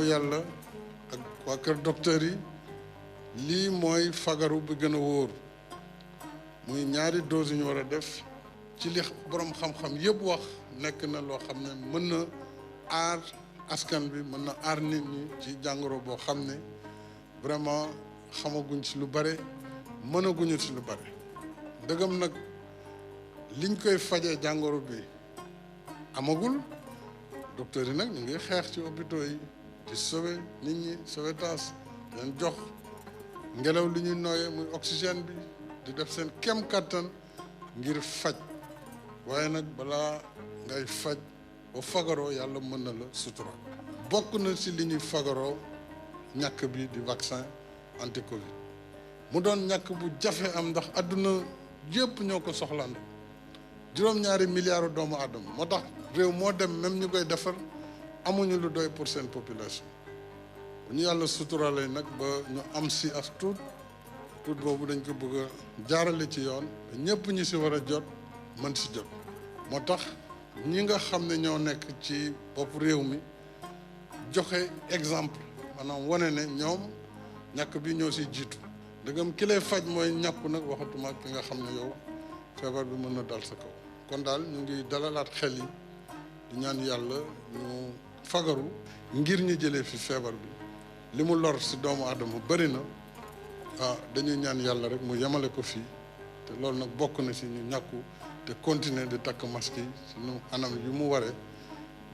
yàlla ak waa kër docteur yi lii mooy fagaru bi gën a wóor muy ñaari dose yu ñu war a def ci li borom xam-xam yëpp wax nekk na loo xam ne mën na aar askan bi mën na aar nit ñi ci jàngoro boo xam ne vraiment xamaguñ ci lu bare mënaguñu ci lu bare dëggam nag liñ koy fajee jàngoro bi amagul docteur yi nag ñu ngi xeex ci hôpitaux yi di sauver nit ñi sauvetage leen jox ngelaw li ñuy nooyee muy oxygène bi di def seen kem kattan ngir faj waaye nag balaa ngay faj ba fagaroo yàlla mën na la sutura bokk na ci li ñuy fagaroo ñàkk bi di vaccin anti covid mu doon ñàkk bu jafe am ndax àdduna yëpp ñoo ko soxlaandoo juróom-ñaari milliards doomu aadama moo tax réew moo dem même ñu koy defar amuñu lu doy pour seen population bu ñu yàlla suturalee nag ba ñu am si as tuut boobu dañ ko bëgg a jaarale ci yoon te ñëpp ñi si war a jot mën si jot moo tax ñi nga xam ne ñoo nekk ci bopp réew mi joxe exemple maanaam wane ne ñoom ñàkk bi ñoo si jiitu dëggam ki lay faj mooy ñàkku nag waxatuma ki nga xam ne yow feebar bi mën na dal sa kaw kon daal ñu ngi dalalaat xel yi di ñaan yàlla ñu fagaru ngir ñu jëlee fi feebar bi li mu lor si doomu aadama bëri na dañuy ñaan yàlla rek mu yemale ko fii te loolu nag bokk na si ñu ñàkku te continuer di takk masque yi si nu anam yu mu waree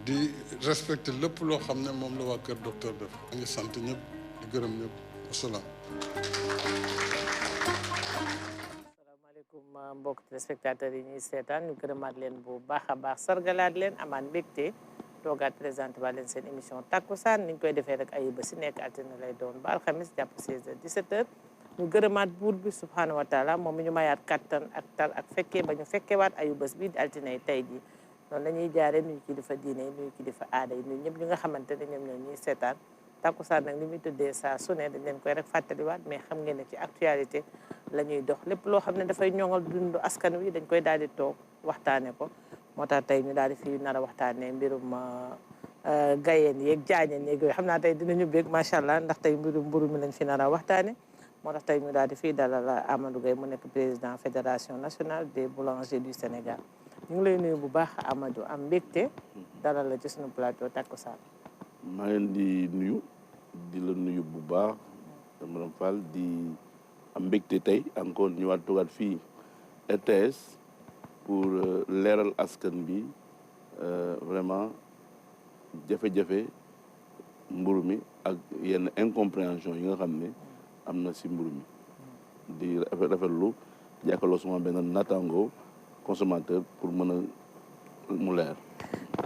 di respecter lépp loo xam ne moom la waa kër docteur def a ngi sant ñëpp di gërëm ñëpp wasalaam. asalaamaaleykum mbokk téléspectateurs yi ñuy seetaan ñu gërëmaat leen bu baax a baax sargalaat leen amaat mbégte toogaat présenté ba leen seen émission takkusaan ni ñu koy defee rek ayuba si nekk altine lay doon ba alxamis jàpp 16h 17h ñu gërëmaat buur bi subhaanahu wa taala moom mi ñu mayaat kattan ak tal ak fekkee ba ñu fekkewaat ayubés bi di altine tey ji noonu la ñuy jaaree nuyu kilifa diine yi nuyu kilifa aada yi nuyu ñëpp ñi nga xamante ne ñoom ñoo ñuy seetaan takkusaan nag ni muy tuddee saa su ne dañ leen koy rek fàttaliwaat mais xam ngeen ne ci actualité la ñuy dox lépp loo xam ne dafay ñoŋal dundu askan wi dañ koy daal di toog waxtaane ko moo tax tey ñu daal di fi nar a waxtaanee mbirum gayeen yeeg jaañeen yeeg yooyu xam naa tey dinañu bég macha allah ndax tey mbirum mburu mi lañ fi nar a waxtaane moo tax tey ñu daal di fii dalal Amadou Gaye mu nekk président fédération nationale des boulangers du Sénégal ñu ngi lay nuyu bu baax Amadou am mbégte dalal la ci suñu plateau takkusaan. maa leen di nuyu di la nuyu bu baax madame Fall di am mbégte tey encore ñëwaat toogaat fii RTS pour leeral askan bi vraiment jafe-jafe mburu mi ak yenn incompréhension yi nga xam ne am na si mburu mi di rafetlu jàkkaarloo sama benn naataango consommateur pour mën a mu leer.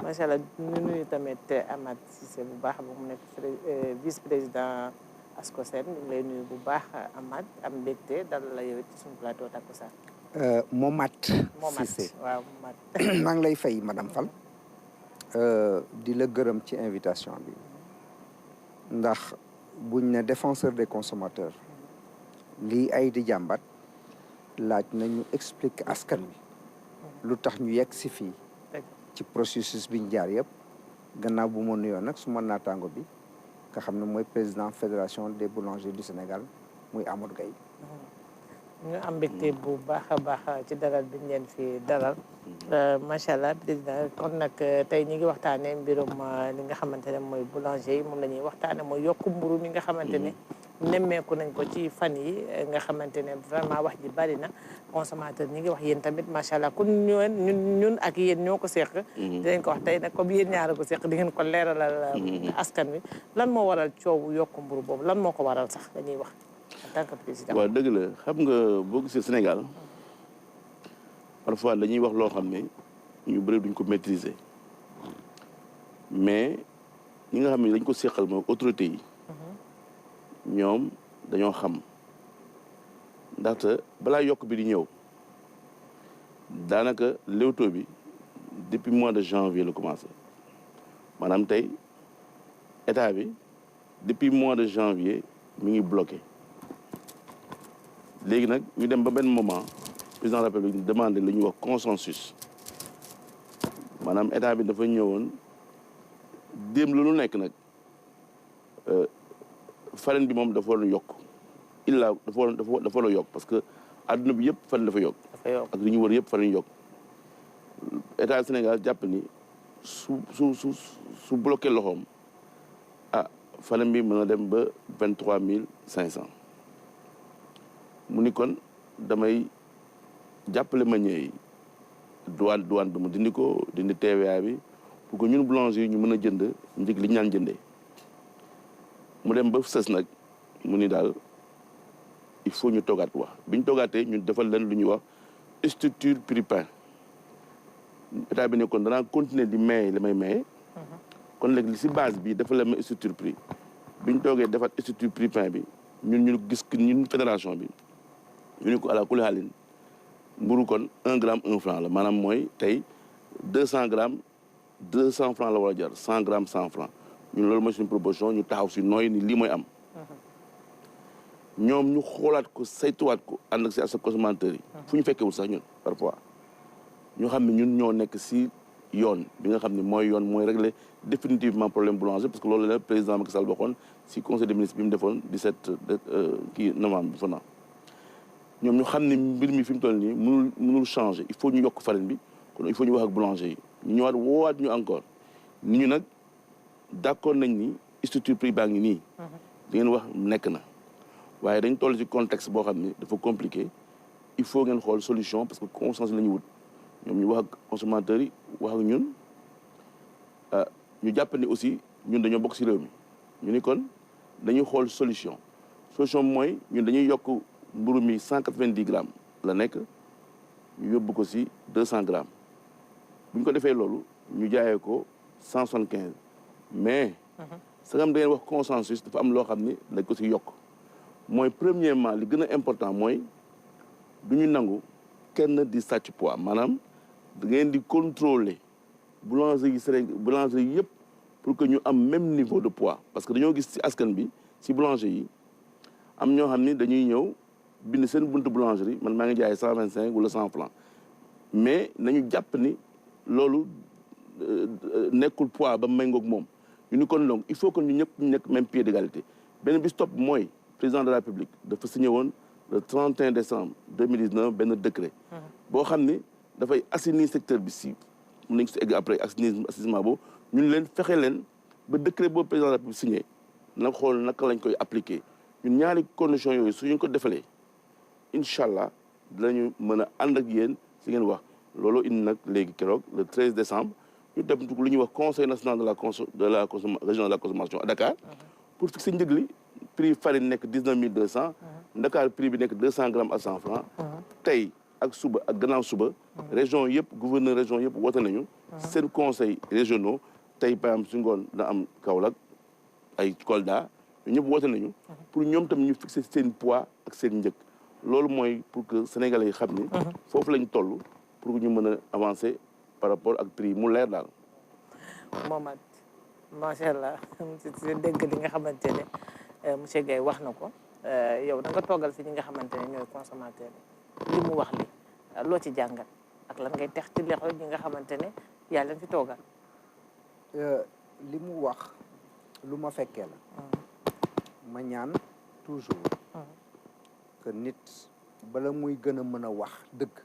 macha allah ñu nuyu tamit Amath Cissé bu baax ba mu nekk vice président ASCOSEN ñu ngi lay nuyu bu baax Amath am mbégte dal la yow ci suñu plateau takkusaan. Momath Cissé waaw Momath. maa ngi lay fay madame Fall di la gërëm ci invitation bi ndax buñ ne défenseur des consommateurs lii ay di jàmbat laaj na ñu expliquer askan wi lu tax ñu yegg si fii ci processus biñ jaar yëpp gannaaw bu ma nuyoo nag su ma naataango bi nga xam ne mooy président fédération des boulangers du Sénégal muy Amadou Gaye ñu am mbégte bu baax a baax ci dalal bi ñu leen fi dalal macha allah président kon nag tey ñu ngi waxtaanee mbirum li nga xamante ne mooy boulanger yi moom la ñuy waxtaanee mooy yokku mburu mi nga xamante ne nemmeeku nañ ko ci fan yi nga xamante ne vraiment wax ji bari na consommateur ñi ngi wax yéen tamit macha allah kun ñun ak yéen ñoo ko seq. dinañ ko wax tey nag comme yéen ñaara ko seq di ngeen ko leeralal askan wi lan moo waral coowu yokku mburu boobu lan moo ko waral sax dañuy wax. waaw dëgg la xam nga boo gisee Sénégal parfois dañuy wax loo xam ne ñu bëri duñ ko maîtriser mais ñi nga xam ne dañ ko seqal mooy autorité yi ñoom dañoo xam ndaxte balaa yokk bi di ñëw daanaka Leewtoo bi depuis mois de janvier la commencé maanaam tey état bi depuis mois de janvier mi ngi bloqué léegi nag ñu dem ba benn moment président de la République demandé lu ñuy wax consensus maanaam état bi dafa ñëwoon déem lu nekk nag farine bi moom dafa war a yokk dafa war a yokk parce que àdduna bi yëpp farine dafa yokk ak li ñu wër yëpp farine yokk état Sénégal jàpp ni su bloqué loxoom farine bi mën a dem ba 23 500 mu ni kon damay jàppale meunier yi douane bi mu dindi TVA bi pour que ñun boulanger yi ñu mën a jënd njëg li ñu naan jëndee mu dem ba sës nag mu ni daal il faut ñu toogaat wax bi ñu toogaatee ñu defal leen lu ñuy wax structure prix pain état bi ne kon danaa continuer di maye li may maye. kon léegi li si base bi dafa la ma structure prix bi ñu toogee defat structure prix pain bi ñu gis ñun fédération bi ñu ni ko ala kulli haalin mburu kon 1 gramme 1 franc la maanaam mooy tey 200 grammes 200 francs la war a jar 100 grammes 100 francs ñun loolu mooy suñu proposition ñu taxaw si nooy ni lii mooy am. ñoom ñu xoolaat ko saytuwaat ko ànd ak si ak consommateurs yi. fu ñu fekkewul sax ñun parfois ñu xam ne ñun ñoo nekk si yoon bi nga xam ne mooy yoon mooy régler définitivement problème boulanger parce que loolu la président Macky Sall waxoon si conseil des ministres bi mu defoon 17 novembre bi fa na ñoom ñu xam ne mbir mi fi mu toll nii mënul changer il faut ñu yokk farine bi kon il faut ñu wax ak boulanger yi ñu ñëwaat woowaat ñu encore ni ñu nag d'accord nañ ni structure prix baa ngi nii di ngeen wax nekk na waaye dañ toll ci contexte boo xam ne dafa compliqué il faut ngeen xool solution parce que consensus la ñu wut ñoom ñu wax ak consommateurs yi wax ak ñun ñu jàpp ne aussi ñun dañoo bokk ci réew mi ñu ni kon dañuy xool solution mooy ñun dañuy yokk mburu mi 190 grammes la nekk ñu yóbbu ko ci 200 grammes bu ñu ko defee loolu ñu jaayee ko 175 mais sagam da ngeen wax consensus dafa am loo xam ni dañ ko ci yokk mooy premièrement li gën a important mooy du ñu nangu kenn di sàcc poids maanaam da ngeen di contrôler boulanger yi yëpp pour que ñu am même niveau de poids parce que dañoo gis ci askan bi ci boulanger yi am ñoo xam ni dañuy ñëw bind seen buntu boulangerie man maa ngi jaay 125 wala 100 francs mais nañu jàpp ni loolu nekkul poids ba méngoog moom ñu ni kon donc il faut que ñu ñëpp ñu nekk même pied d'égalité benn bis topp mooy président de la République dafa signé woon le 31 décembre 2019 benn décret boo xam ni dafay assainir secteur bi si mën nañ ko si egg après assainissement boobu ñun leen fexe leen ba décret boobu président de la République signé na xool naka lañ koy appliquer ñun ñaari conditions yooyu su ñu ko defalee incha allah dinañu mën a ànd ak yéen si ngeen wax loolu indi nag léegi keroog le 13 décembre ñu dem lu ñuy wax conseil national de la région de la consommation à Dakar pour fixer njëg li prix farine nekk 19 200 Dakar prix bi nekk 200 grammes à 100 francs tey ak suba ak gannaaw suba région yëpp gouverneur région yëpp woote nañu seen conseil régionaux tey par exemple su ngoon na am Kaolack ay Kolda ñëpp woote nañu pour ñoom tam ñu fixer seen poids ak seen njëg loolu mooy pour que sénégalais yi xam ni foofu lañ toll pour que ñu mën a avancer par rapport ak prix mu leer daal Momath macha allah si dégg li nga xamante ne monsieur Gaye wax na ko yow da nga toogal fi ñi nga xamante ne ñooy consommateur li mu wax li loo ci jàngat ak lan ngay tex ci lexo ñi nga xamante ne yàlla leen fi toogal li mu wax lu ma fekkee la ma ñaan toujours que nit bala muy gën a mën a wax dëgg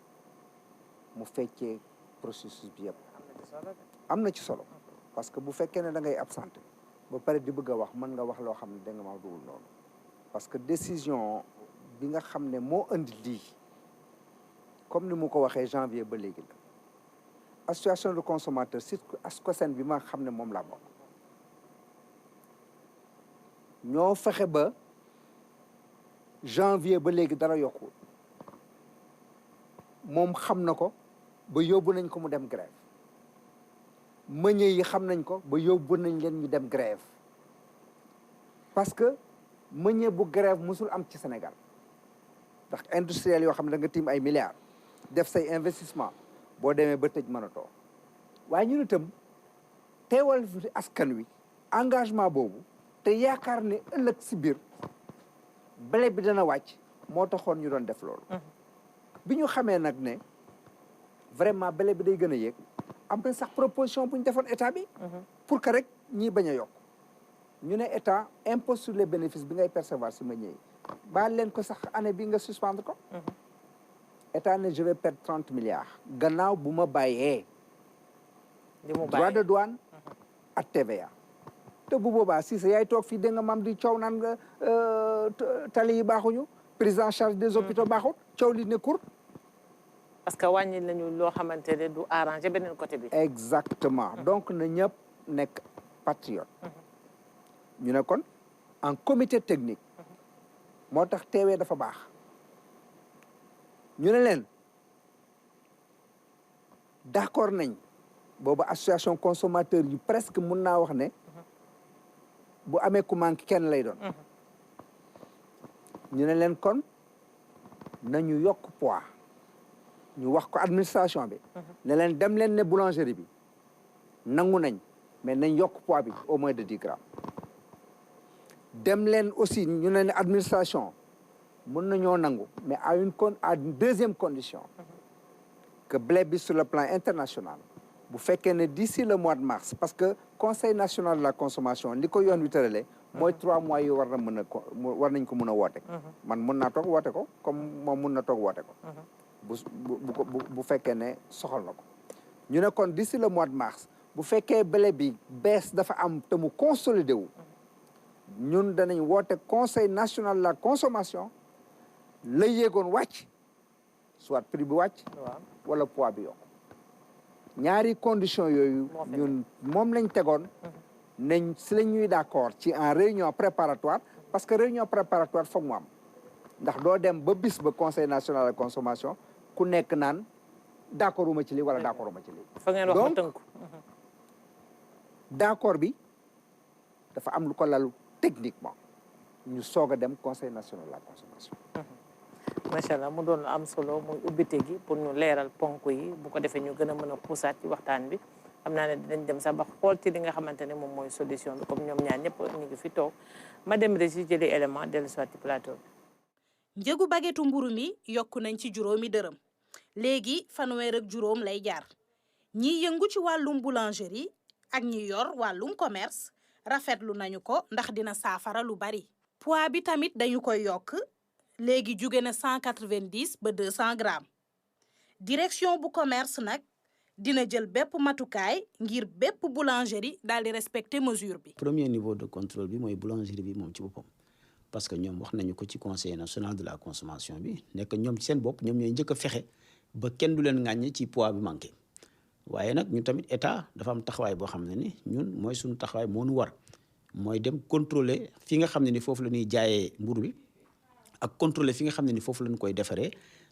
mu fekkee processus bi yëpp am na ci solo parce que bu fekkee ne da ngay absenté ba pare di bëgg a wax mën nga wax loo xam ne da nga ma duwul noonu parce que décision bi nga xam ne moo indi lii comme ni mu ko waxee janvier ba léegi la association de consommateurs surtout ASCOSEN bi ma xam ne moom laa bokk ñoo fexe ba janvier ba léegi dara yokkul moom xam na ko ba yóbbu nañ ko mu dem grève meunier yi xam nañ ko ba yóbbu nañ leen ñu dem grève parce que meunier bu grève musul am ci Sénégal ndax industriel yoo xam ne da nga tiim ay milliards def say investissement boo demee ba tëj mën a toog waaye ñun itam teewal fi askan wi engagement boobu te yaakaar ne ëllëg si biir blé bi dana wàcc moo taxoon ñu doon def loolu bi ñu xamee nag ne vraiment blé bi day gën a yéeg am na sax proposition bu ñu defoon état bi pour que rek ñii bañ a yokk ñu ne état impôt sur les bénéfices bi ngay percevoir si ma ñëwee baal leen ko sax année bi nga suspendre ko état ne je vais perdre 30 milliards gannaaw bu ma bàyyee droit de douane ak TVA te bu boobaa si sa yaay toog fii da nga mam di coow naan nga tali yi baaxuñu prise en charge des hôpitaux baaxul coow li ne court parce que wàññi nañu loo xamante ne du arrangé beneen côté bi exactement donc na ñëpp nekk patriote ñu ne kon en comité technique moo tax teewee dafa baax ñu ne leen d'accord nañ boobu association consommateur yu presque mun naa wax ne bu amee ku manque kenn lay doon ñu ne leen kon nañu yokk poids ñu wax ko administration bi ne leen dem leen ne boulangerie bi nangu nañ mais nañ yokk poids bi au moins de 10 grammes dem leen aussi ñu ne administration mën nañoo nangu mais à une deuxième condition que blé bi sur le plan international bu fekkee ne d'ici le mois de mars parce que conseil national de la consommation li ko yoon wi tëralee mooy 3 mois yi war nañ ko mën a woote man mun naa toog woote ko comme moom mun na toog woote ko bu fekkee ne soxal na ko ñu ne kon d'ici le mois de mars bu fekkee blé bi bees dafa am te mu consolidé wu ñun danañ woote conseil national de la consommation la yéegoon wàcc soit prix bi wàcc wala poids bi yokk ñaari condition yooyu ñun moom lañ tegoon nañ si la ñuy d'accord ci en réunion préparatoire parce que réunion préparatoire foog mu am ndax doo dem ba bis ba conseil national de la consommation ku nekk naan d'accord uma ci lii wala d'accord uma ci lii fa ngeen wax ma tënku d'accord bi dafa am lu ko lalu techniquement ñu soog a dem conseil national de la consommation macha allah mu doon lu am solo muy ubbite gi pour ñu leeral ponk yi bu ko defee ñu gën a mën a xuusaat ci waxtaan bi xam naa ne dinañ dem sax ba xool ci li nga xamante ne moom mooy solution bi comme ñoom ñaar ñëpp ñu ngi fi toog ma dem rek ci jëli élément dellu soit ci plateau bi. njëgu bagetu mburu mi yokku nañ ci juróomi dërëm léegi fanweer ak juróom lay jaar ñiy yëngu ci wàllum boulangerie ak ñi yor wàllum commerce rafetlu nañu ko ndax dina saafara lu bari. poids bi tamit dañu koy yokk léegi jóge na 190 ba 200 grammes direction bu commerce nag dina jël bépp matukaay ngir bépp boulangerie daal di respecter mesure bi. premier niveau de contrôle bi mooy boulangerie bi moom ci boppam parce que ñoom wax nañu ko ci conseil national de la consommation bi nekk ñoom ci seen bopp ñoom ñooy njëkk a fexe ba kenn du leen ŋàññi ci poids bi manqué waaye nag ñun tamit état dafa am taxawaay boo xam ne ni ñun mooy suñu taxawaay moo nu war mooy dem contrôler fi nga xam ne ni foofu la ñuy jaayee mburu bi ak contrôler fi nga xam ne ni foofu lañ koy defaree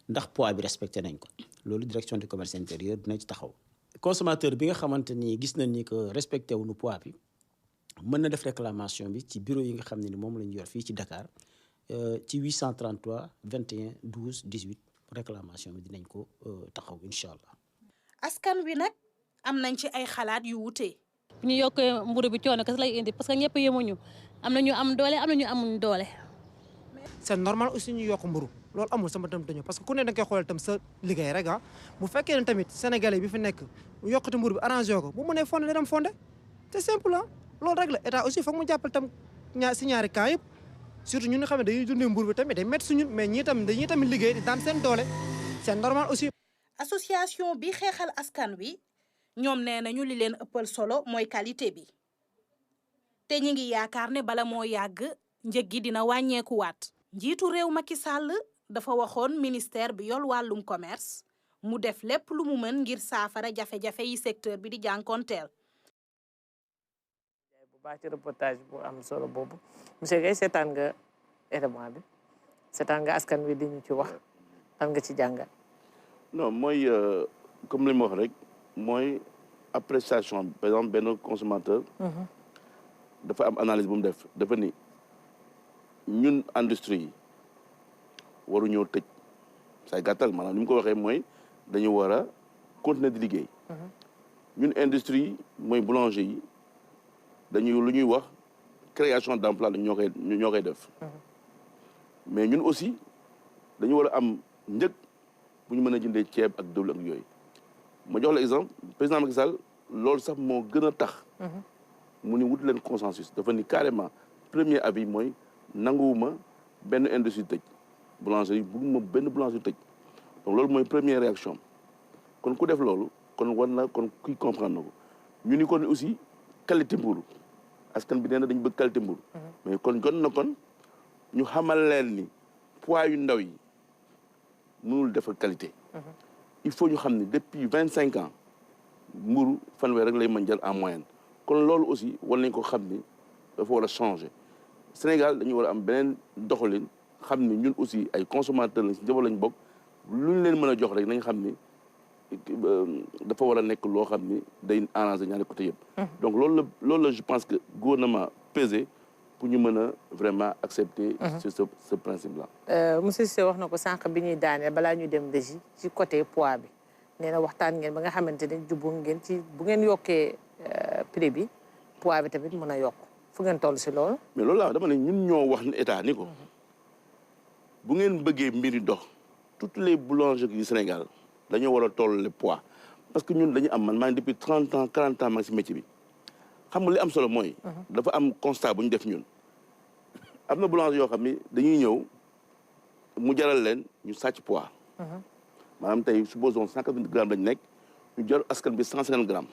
ndax poids bi respecté nañ ko loolu direction du commerce intérieur dina ci taxaw. consommateur bi nga xamante ni gis nañ ni que respecté wuñu poids bi mën na def réclamation bi ci bureau yi nga xam ne ni moom la ñu yor fii ci Dakar ci 833 21 12 18 réclamation bi dinañ ko taxaw incha allah. askan wi nag am nañ ci ay xalaat yu wute. bu ñu yokkee mburu bi coono kese lay indi parce que ñëpp yemuñu am na ñu am doole am na ñu amuñ doole. c'est normal aussi ñu yokk mburu loolu amul sama tam dañu parce que ku ne da nga koy xoolal tam sa liggéey rek bu fekkee ne tamit sénégalais bi fi nekk yokkati mburu bi arrangé ko bu mënee fondé dem fondé c'est simple loolu rek la état aussi foog mu jàppal tam si ñaari cas yëpp surtout ñun nga xam ne dañuy dundee mburu bi tamit day métti suñu mais ñii tamit dañuy tamit liggéey di daan seen doole c'est normal aussi. association bi xeexal askan wi ñoom nee nañu li leen ëppal solo mooy qualité bi te ñi ngi yaakaar ne bala moo yàgg njëg gi dina wàññeekuwaat. njiitu réew Macky Sall dafa waxoon ministère bi yor wàllum commerce mu def lépp lu mu mën ngir saafara jafe-jafe yi secteur bi di jànkoonteel. bu baax ci reportage bu am solo boobu monsieur Guèye seetaan nga élément bi seetaan nga askan wi di ñu ci wax lan nga ci jàngat. non mooy comme li ma wax rek mooy appréciation par exemple benn consommateur. dafa am analyse bu mu def dafa ni. ñun industrie yi waruñoo tëj say gàttal maanaam ni mu ko waxee mooy dañu war a continuer di liggéey ñun industrie yi mooy boulanger yi dañuy lu ñuy wax création d'emploi ñoo koy def mais ñun aussi dañu war a am njëg bu ñu mën a jëndee ceeb ak diwlin ak yooyu ma jox la exemple président Macky Sall loolu sax moo gën a tax mu ni wut leen consensus dafa ni carrément premier avis mooy nanguwuma benn industrie tëj boulangerie bugguma benn boulangerie tëj donc loolu mooy première réaction kon ku def loolu kon war na kon kuy comprendre na ko ñu ni kon aussi qualité mburu askan bi nee na dañu bëgg qualité mburu mais kon jot na kon ñu xamal leen ni poids yu ndaw yi mënul defar qualité il faut ñu xam ne depuis 25 ans mburu fanweer rek lay mën jël en moyenne kon loolu aussi war nañ ko xam ni dafa war a changer Sénégal dañu war a am beneen doxalin xam ni ñun aussi ay consommateurs lañ si njaboot lañ bokk lu ñu leen mën a jox rek nañ xam ni dafa war a nekk loo xam ni day arranger ñaari côté yëpp donc loolu la je pense que gouvernement pesé pour ñu mën a vraiment accepter ce principe là monsieur Cissé wax na ko sànq bi ñuy daaneel balaa ñuy dem régie ci côté poids bi nee na waxtaan ngeen ba nga xamante ne jubbu ngeen ci bu ngeen yokkee prix bi poids bi tamit mën a yokk fu ngeen toll si loolu mais loolu laa dama ne ñun ñoo wax ni état ni ko bu ngeen bëggee mbiri dox toutes les boulangeries du Sénégal dañoo war a toll le poids parce que ñun dañu am man maa ngi depuis 30 ans 40 ans maa ngi si métier bi xam nga li am solo mooy dafa am constat bu ñu def ñun am na boulanger yoo xam ni dañuy ñëw mu jaral leen ñu sàcc poids maanaam tey supposons 180 grammes lañu nekk ñu jar askan bi 150 grammes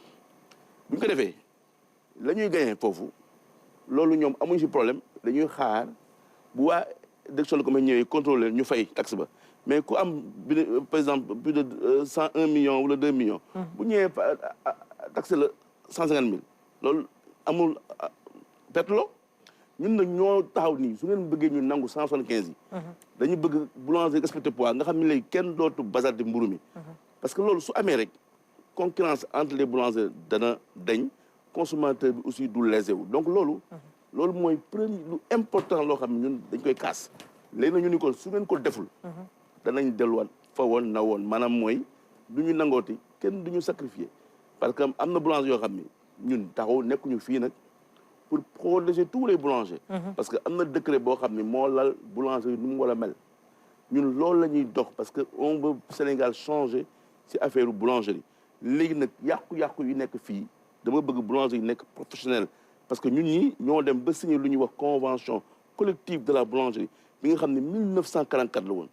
bu ñu ko defee la ñuy gagné foofu loolu ñoom amuñu si problème dañuy xaar bu waa direction de commerce ñëwee contrôler ñu fay taxe ba mais ku am par exemple plus de 101 millions wala 2 millions bu ñëwee taxe la 150 000 loolu amul perte loo ñun nag ñoo taxaw nii su ngeen bëggee ñu nangu 175 yi dañu bëgg boulanger respecté poids nga xam ne léegi kenn dootu bazarder mburu mi parce que loolu su amee rek concurrence entre les boulangers dana dañ consommateur bi aussi du lésé wu donc loolu mooy premier lu important loo xam ne ñun dañ koy kaas léegi nag ñu ni ko su ngeen ko deful danañ delluwaat fa woon na woon maanaam mooy du ñu nangooti kenn du ñu sacrifier parce que am na boulanger yoo xam ni ñun taxaw nekkuñu fii nag pour protéger tous les boulangers parce que am na décret boo xam ne moo lal boulanger yi nu mu war a mel ñun loolu la ñuy dox parce que on veut Sénégal changer ci affaire boulangerie léegi nag yàqu-yàqu yu nekk fii dama bëgg boulanger yi nekk professionnel parce que ñun ñi ñoo dem ba signer lu ñuy wax convention collective de la boulangerie bi nga xam ne 1944 la woon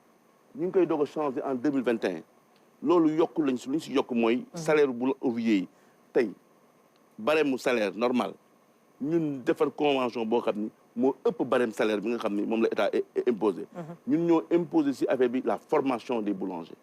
ñu ngi koy doog a changer en 2021 loolu yokk lañ si lu ñu si yokk mooy salaire bu ouvrier yi tey barème mu salaire normal ñun defar convention boo xam ni moo ëpp barème salaire bi nga xam ni moom la état imposé ñun ñoo imposé si affaire bi la formation des boulangers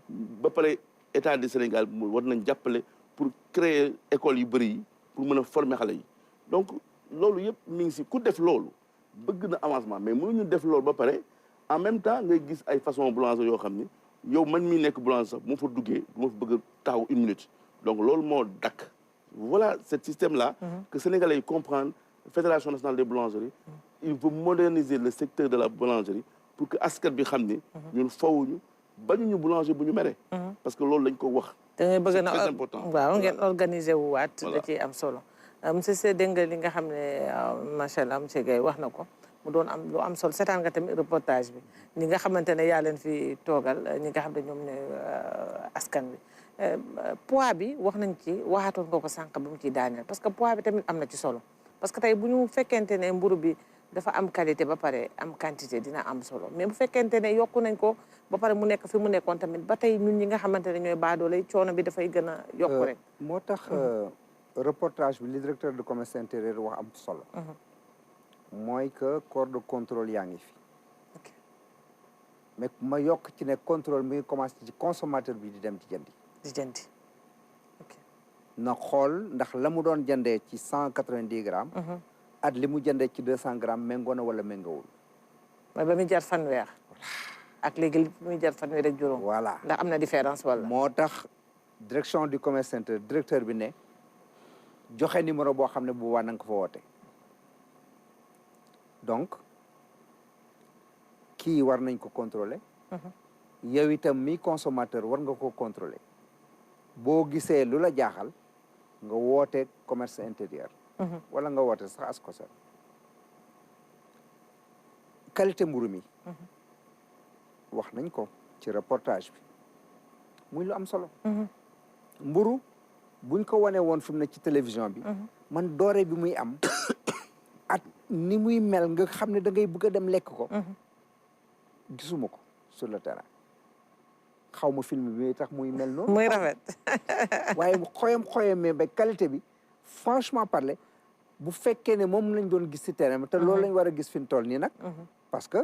ba pare état du Sénégal war nañ jàppale pour créer école yu bëri yi pour mën a former xale yi donc loolu yëpp mi ngi si ku def loolu bëgg na avancement mais mënuñu def loolu ba pare en même temps ngay gis ay façon boulanger yoo xam ni yow man mii nekk boulanger sax bu ma fa duggee du ma fa bëgg a taxaw 1 minute donc loolu moo dakk voilà ce système-là que Sénégalais yi comprendre Fédération nationale des boulangeries il faut moderniser le secteur de la boulangerie pour que askan bi xam ni ñun fawuñu bañuñu boulanger bu ñu mere parce que loolu lañ ko wax da ngay bëgg na très important waaw ngeen organiser wu waat da ciy am solo monsieur Cissé dégg nga li nga xam ne macha allah monsieur Guèye wax na ko mu doon am lu am solo seetaan nga tamit reportage bi ñi nga xamante ne yaa leen fi toogal ñi nga xam ne ñoom ne askan bi poids bi wax nañ ci waxaatoon nga ko sànq ba mu ciy daaneel parce que poids bi tamit am na ci solo parce que tey bu ñu fekkente ne mburu bi dafa am qualité ba pare am quantité dina am solo mais bu fekkente ne yokku nañ ko ba pare mu nekk fi mu nekkoon tamit ba tey ñun ñi nga xamante ne ñooy baadoole coono bi dafay gën a yokku rek moo tax reportage bi li directeur de commerce intérieur wax am solo mooy que corps de contrôle yaa ngi fi mais ma yokk ci ne contrôle mi ngi commencé ci consommateur bi di dem ci jëndi na xool ndax la mu doon jëndee ci 190 grammes at li mu jëndee ci 200 grammes méngoo na wala méngoowul mooy ba muy jar fanweer ak léegi li muy jar fanweer rek juróom voilà ndax am na différence wala moo tax direction du commerce intérieur directeur bi ne joxe numéro boo xam ne bu waa na nga ko fa woote donc kii war nañ ko contrôler yow itam mi consommateur war nga ko contrôler boo gisee lu la jaaxal nga woote commerce intérieur wala nga woote sax Ascosen qualité mburu mi wax nañ ko ci reportage bi muy lu am solo mburu buñ ko wanee woon fi mu ne ci télévision bi man doore bi muy am at ni muy mel nga xam ne da ngay bëgg a dem lekk ko gisuma ko sur le terrain xaw ma film bi tax muy mel noonu muy rafet waaye xoyam ba qualité bi franchement parler bu fekkee ne moom lañ doon gis ci terrain bi te loolu lañ war a gis fi mu toll nii nag parce que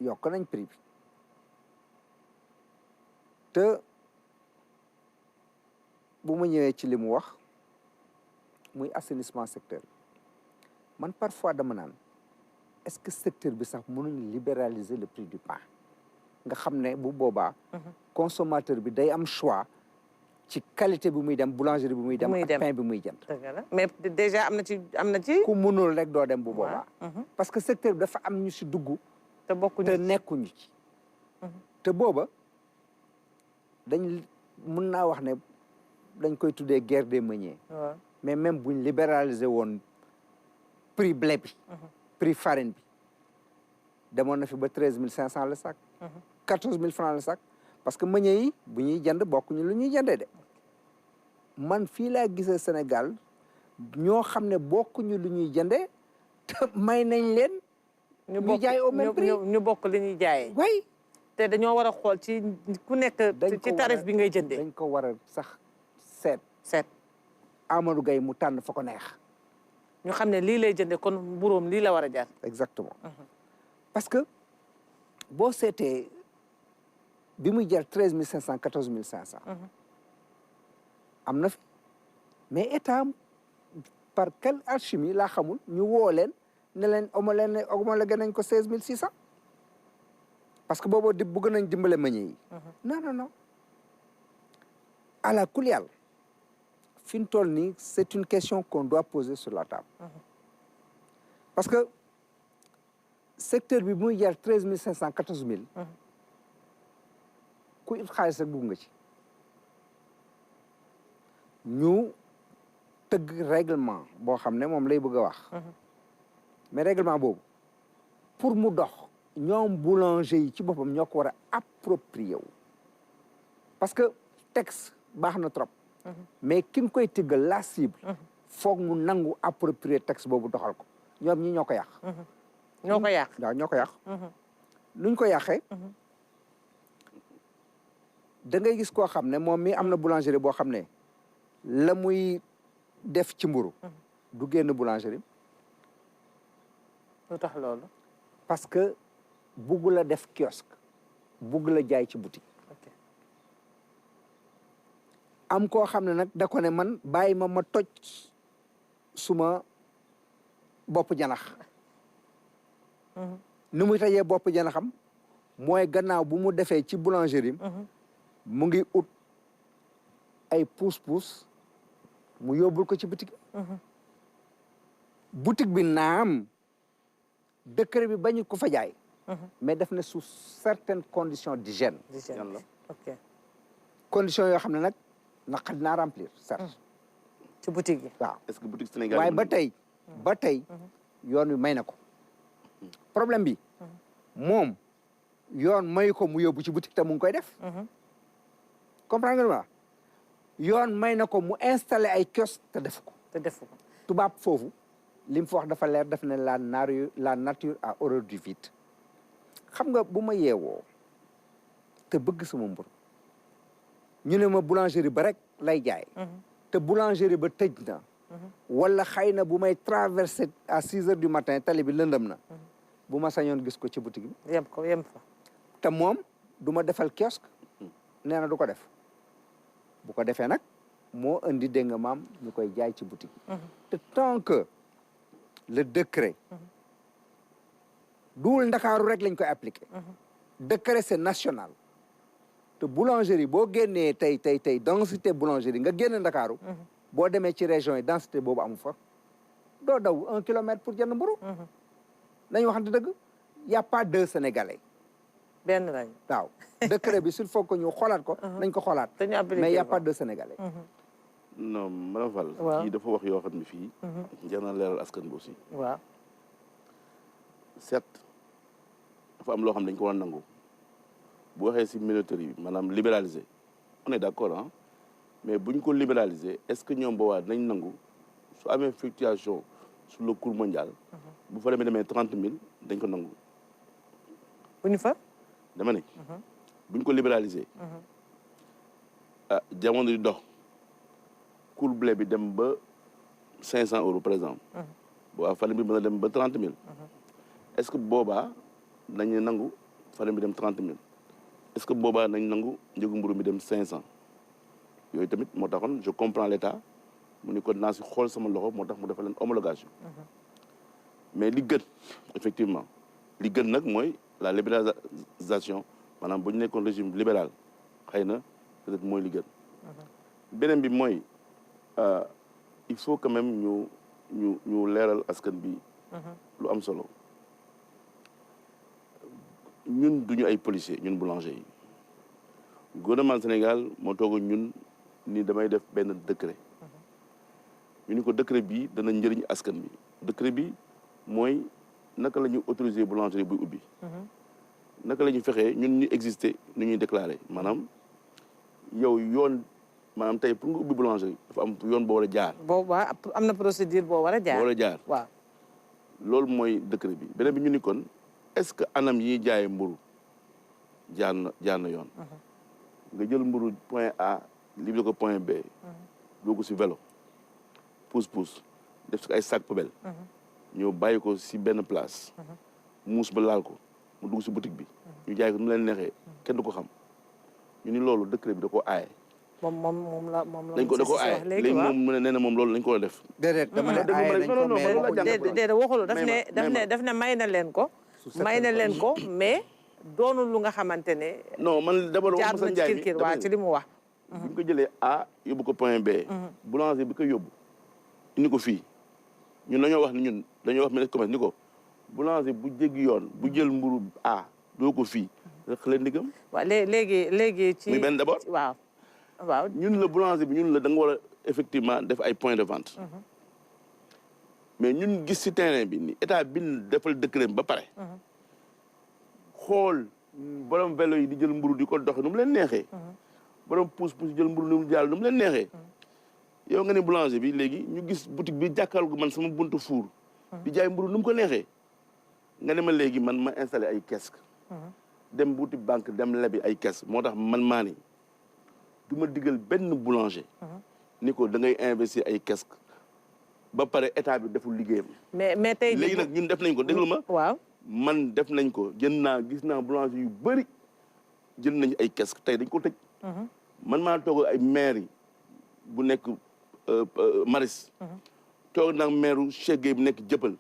yokk nañ prix bi te bu ma ñëwee ci li mu wax muy assainissement secteur man parfois dama naan est-ce que secteur bi sax mënuñ libéraliser le prix du pain nga xam ne bu boobaa consommateur bi day am choix ci qualité bi muy dem boulangerie bi muy dem ak pain bi muy jënd mais déjà am na ci ku mënul rek doo dem bu boobaa parce que secteur bi dafa am ñu si dugg te bokkuñu te nekkuñu ci te booba dañ mun naa wax ne dañ koy tuddee guerre des meuniers mais même buñ libéraliser woon prix blé bi prix farine bi demoon na fi ba 13 500 le sac 14 000 francs le sac parce que meunier yi bu ñuy jënd bokkuñu lu ñuy jëndee de man fii laa gisee Sénégal ñoo xam ne bokkuñu lu ñuy jëndee te may nañ leen ñu jaay au même prix ñu bokk li ñuy jaayee way te dañoo war a xool ci ku nekk ci tarif bi ngay jëndee dañ ko war a sax seet Amadou Gaye mu tànn fa ko neex ñu xam ne lii lay jëndee kon mburóom lii la war a jar exactement parce que boo seetee bi muy jar 13 500 14 500 am na fi mais état par quelle alchimie laa xamul ñu woo leen ne leen homologué nañ ko 16 600 parce que boobu bëgg nañ dimbale meññe yi non à la kuliyal fi mu toll nii c'est une question qu'on doit poser sur la table parce que secteur bi muy jar 13 500 14 000 ku it xaalis rek dugg nga ci ñu tëgg règlement boo xam ne moom lay bëgg a wax mais règlement boobu pour mu dox ñoom boulanger yi ci boppam ñoo ko war a approprier wu parce que texte baax na trop mais ki nga koy tëggal la cible foog mu nangu approprier texte boobu doxal ko ñoom ñi ñoo ko yàq ñoo ko yàq waaw ñoo ko yàq nuñ ko yàqee da ngay gis koo xam ne moom mi am na boulangerie boo xam ne la muy def ci mburu du génn boulangerie lu tax loolu parce que bugg la def kiosque bugg la jaay ci boutique am koo xam ne nag da ko ne man bàyyi ma toj suma bopp janax ni muy tajee bopp janaxam mooy gannaaw bu mu defee ci boulangerie mu ngi ut ay pousse-pousse mu yóbbul ko ci boutique bi boutique bi naam décret bi bañu ko fa jaay mais def na sous certaines conditions d'hygiène ok conditions yoo xam ne nag naqat naa remplir certes ci boutique yi waaw est-ce que boutique Sénégal waaye ba tey yoon wi may na ko problème bi moom yoon mayu ko mu yóbbu ci boutique te mu ngi koy def comprendre nga yoon may na ko mu installer ay kiosque te defu ko tubaab foofu li mu fa wax dafa leer daf ne la nature a horreur du vide xam nga bu ma yeewoo te bëgg sama mbur ñu ne ma boulangerie ba rek lay jaay te boulangerie ba tëj na wala xëy na bu may traverser à 6 heures du matin tali bi lëndëm na bu ma sañoon gis ko ci boutique bi yem fa te moom du ma defal kiosque nee na du ko def bu ko defee nag moo indi dégg nga maam ñu koy jaay ci boutique te tant que le décret duwul ndakaaru rek lañ koy appliquer décret c'est national te boulangerie boo génnee tey densité boulangerie nga génn ndakaaru boo demee ci région yi densité boobu amu fa doo daw 1 kilomètre pour jënd mburu nañu waxante dëgg y a pas deux Sénégalais benn lañ waaw décret bi s'il faut que ñu xoolaat ko nañ ko xoolaat mais y a pas deux Sénégalais non madame Fall kii dafa wax yoo xam ne fii jar na leeral askan bi aussi waaw certes dafa am loo xam ne dañ ko war a nangu bu waxee si minoterie bi maanaam libéraliser on est d'accord mais bu ñu ko libéraliser est-ce que ñoom boobaa nañ nangu su amee fluctuation sur le cours mondial. bu fa demee 30 000 dañ ko nangu. bu ñu fa. dama ne. bu ñu ko libéraliser. ah jamono di dox cours blé bi dem ba 500 euros par exemple. boobaa farine bi mën a dem ba 30 000. est-ce que boobaa nañu nangu farine bi dem 30 000. est-ce que boobaa nañ nangu njëgu mburu mi dem 500 yooyu tamit moo taxoon je comprends l'État mu ni ko naa si xool sama loxo moo tax mu defal leen homologation. mais li gën effectivement li gën nag mooy la libéralisation maanaam bu ñu nekkoon régime libéral xëy na peut-être mooy li gën. beneen bi mooy il faut quand même ñu leeral askan bi. lu am solo. ñun duñu ay policiers ñun boulanger yi gouvernement Sénégal moo toog ñun ni damay def benn décret. ñu ni ko décret bi dana njëriñ askan bi décret bi mooy naka la ñu autoriser boulangerie buy ubbi. naka la ñu fexee ñun ñu exister nu ñuy déclarer maanaam yow yoon maanaam tey pour nga ubbi boulangerie dafa am yoon boo war a jaar. boobu am na procédure boo war a jaar. boo war a jaar waaw. loolu mooy décret bi beneen bi ñu ni kon est-ce que anam yi jaayee mburu jaar na yoon. nga jël mburu point A livré ko point B. doo ko si vélo pousse def si ay sac poubelle. ñëw bàyyi ko si benn place. muus ba laal ko mu dugg si boutique bi. ñu jaay ko nu leen neexee kenn du ko xam ñu ni loolu décret bi da koo aaye. moom la dañ ko da koo aaye léegi moom mu ne nee na moom loolu lañ ko war a def. déedéet dama ne aaye nañ ko mais déedéet waxul daf ne may na leen ko. may na leen ko mais doonul lu nga xamante ne. non man d'abord jaar na ci kirkir waa ci li mu wax. bi ñu ko jëlee A yóbbu ko point B. boulanger bi ko yóbbu indi ko fii ñun dañoo wax ni ñun dañoo wax ministre commerce ni ko boulanger bu jéggi yoon bu jël mburu A doo ko fii rek leen ndigam. waaw léegi ci muy benn d'abord waaw ñun la boulanger bi ñun la da nga war a effectivement def ay points de vente. mais ñun gis ci terrain bi ni état bi defal décret ba pare. xool borom vélo yi di jël mburu di ko doxe nu mu leen neexee. borom pousse-pousse jël mburu nu mu jàll nu mu leen neexee. yow nga ne boulanger bi léegi ñu gis boutique bi jàkkaarloo man sama buntu four. di jaay mburu nu mu ko neexee. nga ne ma léegi man ma installé ay caisse. dem wuti banque dem lebi ay caisse moo tax man maa ni du ma digal benn boulanger. ni ko da ngay investir ay caisse. ba pare état bi deful liggéeyam. mais tey léegi nag ñun def nañ ko déglu ma. waaw man def nañ ko gis naa boulanger yu bëri jënd nañ ay caisse tey dañ ko tëj. man maa toog ay maire yi bu nekk Maris. toog naa maire Cheikh Gueye bu nekk Jëppal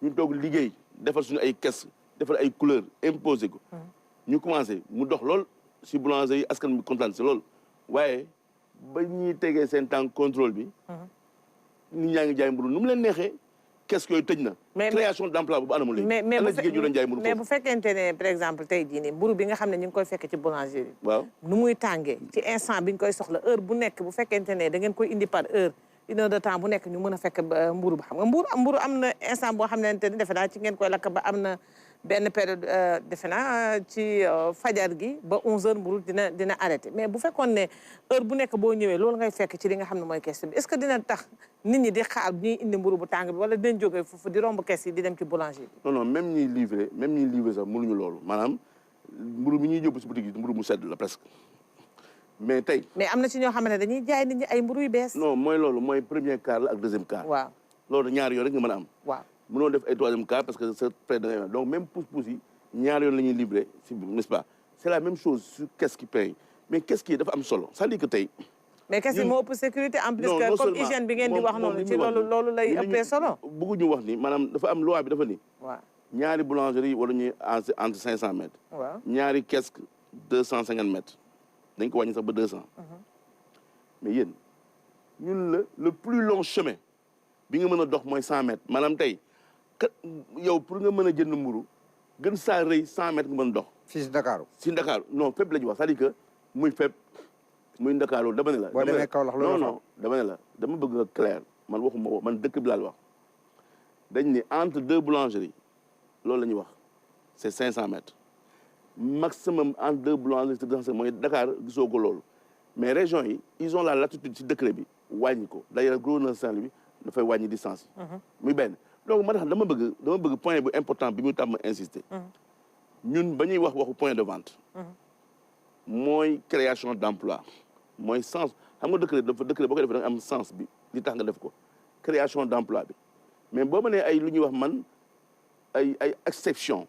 ñu toog liggéey defal suñu ay caisse defal ay couleur imposé ko. ñu commencé mu dox lool si boulanger yi askan bi kontaan si lool waaye ba ñuy tegee seen temps contrôle bi. nit ñaa ngi jaay mburu nu mu leen neexee qu'est-ce yooyu tëj na. création d'emploi bu anamul léegi. mais bu fekkente ne par exemple tey jii nii mburu bi nga xam ne ñu ngi koy fekk ci boulangerie. waaw nu muy tàngee ci instant bi ñu koy soxla heure bu nekk bu fekkente ne da ngeen koy indi par heure 1 heure de temps bu nekk ñu mën a fekk mburu ba xam nga mburu am na instant boo xam ne defe naa ci ngeen koy lakk ba am na benn période defe naa ci fajar gi ba 11h mburu dina arrêté mais bu fekkoon ne heure bu nekk boo ñëwee loolu ngay fekk ci li nga xam ne mooy caisse bi est-ce que dina tax nit ñi di xaar ñuy indi mburu bu tàng bi wala dinañ jógee foofu di romb caisse yi di dem ci boulanger bi. non même ñuy livrer sax mënuñu loolu maanaam mburu bi ñuy yóbbu si boutique yi mburu mu sedd la presque mais tey. mais am na ci ñoo xam ne dañuy jaay nit ñi ay mburu yu bees. non mooy loolu mooy premier quart la ak deuxième quart. waaw loolu ñaar yoon rek nga mën a am. waaw mënoo def ay troisième quart parce que c'est près de donc même pousse-pousse yi ñaar yoon la ñuy livrer si n'est-ce pas c'est la même chose sur caisse qui paye mais caisse qui dafa am solo c'est-à-dire que tey. mais caisse yi moo ëpp sécurité en plus que comme hygiène bi ngeen di wax noonu ci loolu lay ëppee solo. bëgguñu wax ni maanaam dafa am loi bi dafa ni. waaw ñaari boulangerie wala ñuy entre 500 mètres. waaw ñaari caisse 250 mètres dañ ko wàññi sax ba 200. mais yéen ñun le plus long chemin bi nga mën a dox mooy 100 mètres maanaam tey kat yow pour nga mën a jënd mburu gën saa rëy 100 mètres nga mën a dox. fii si Dakar. si Dakar non fépp la ñu wax c'est-à-dire que muy fépp muy Dakar loolu dama ne la. boo demee Kaolack loolu non dama ne la dama bëgg nga clair man waxuma ko man dëkk bi laa wax dañ ni entre 2 boulangeries loolu la ñuy wax c'est 500 mètres maximum entre 2 boulangeries c'est mooy Dakar gisoo ko loolu mais région yi ils ont la latitude ci décret bi wàññi ko d'ailleurs gouverneur Saint-Louis dafay wàññi distance yi muy benn donc ma tax dama bëgg point bu important bi mu tàmm insister ñun ba ñuy wax waxu point de vente mooy création d'emploi mooy sens xam nga décret boo ko defee da nga am sens bi li tax nga def ko création d'emploi bi mais boo ma nee ay lu ñuy wax man ay exception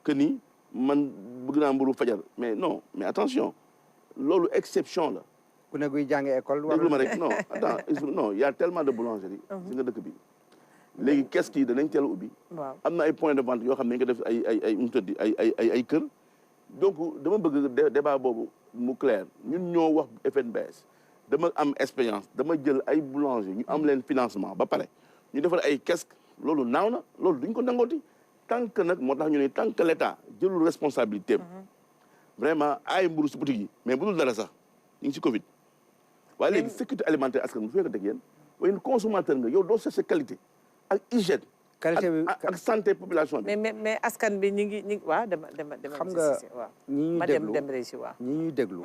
que ni man bëgg naa mburu fajar mais non mais attention loolu exception la. ku ne guy jàngi école. déglu ma rek non attends non il y a tellement de boulangeries. si nga dëkk bi léegi kees yi danañ teel a ubbi. waaw am na ay points de vente yoo xam ne dañ ko def ay kër. donc dama bëgg débat boobu mu clair ñun ñoo wax FNBS dama am expérience dama jël ay boulanger ñu am leen financement ba pare ñu defal ay kees loolu naaw na loolu duñ ko nangooti tant que nag moo tax ñu ne tant que l'État jëlul responsabilité vraiment ay mburu si boutique yi mais bu dul dara sax ñu ngi si Covid waaye léegi sécurité alimentaire askan bu fekkee teg yéen waaye consommateur nga yow doo chercher qualité ak hygiène qualité bi ak santé population bi. mais askan bi ñi ngi waaw dama xam nga ñi ñuy déglu dem réussi waaw ñi ñuy déglu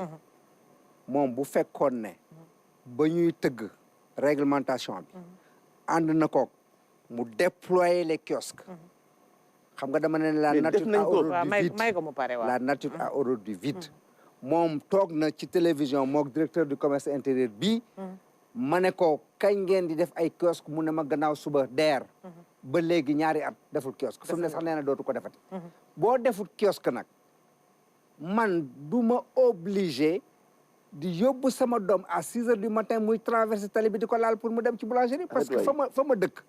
moom bu fekkoon ne ba ñuy tëgg réglementation bi ànd na koog mu déployer les kiosques xam nga dama ne la nature a horreur du vide may ko mu pare waaw la nature a horreur du vide moom toog na ci télévision moog directeur du commerce intérieur bii ma ne ko kañ ngeen di def ay kiosque mu ne ma gannaaw suba deer ba léegi ñaari at deful kiosque fi mu ne sax nee na dootu ko defati boo deful kiosque nag man du ma obligé di yóbbu sama doom à 6 heures du matin muy traverser tali bi di ko laal pour mu dem ci boulangerie parce que fa ma dëkk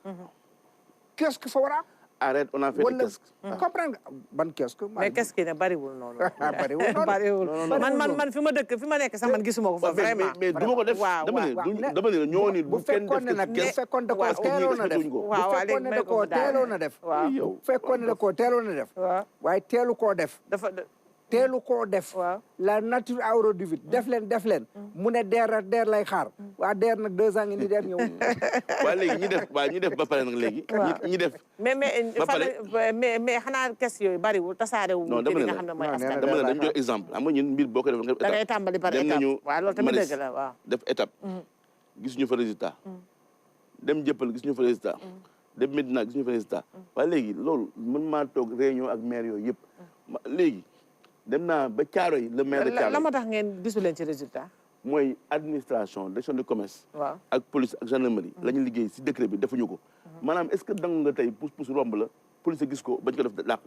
kiosque fa war a am arrête on a fait des kiosques comprendre nga ban kiosque mais kiosque yi ne bariwul noonu bariwul man fi ma dëkk fi ma nekk sax man gisuma ko fa vraiment mais du ma ko def dama ne ñoo ni bu fekkoon ne nag bu fekkoon da koo teeloon a def bu fekkoon ne da koo teeloon a def bu fekkoon ne da koo teeloon a def waaye teelu koo def teelu koo def la nature a horreur du vide def leen mu ne deer lay xaar waa deer nag 2 ans ngi ni deer ñëw waa léegi ñi def ba pare nag léegi ñi def mais xanaa kes yooyu bariwul tasaare wu ci li nga xam ne mooy askan dama ne dañu jox exemple xam nga ñun mbir boo ko def nga da ngay tàmbali par étape waaw loolu tamit dëgg la waaw def étape gis ñu fa résultat dem jëppal gis ñu fa résultat dem Médina gis ñu fa résultat waaye léegi loolu mën maa toog réunion ak maire yooyu yëpp léegi dem naa ba Thiaroye le maire de Thiaroye la moo tax ngeen gisu leen ci résultat mooy administration direction du commerce waaw ak police ak gendarmerie la ñu liggéey si décret bi defuñu ko maanaam est-ce que dang nga tey pousse romb la police gis ko bañ ko def làq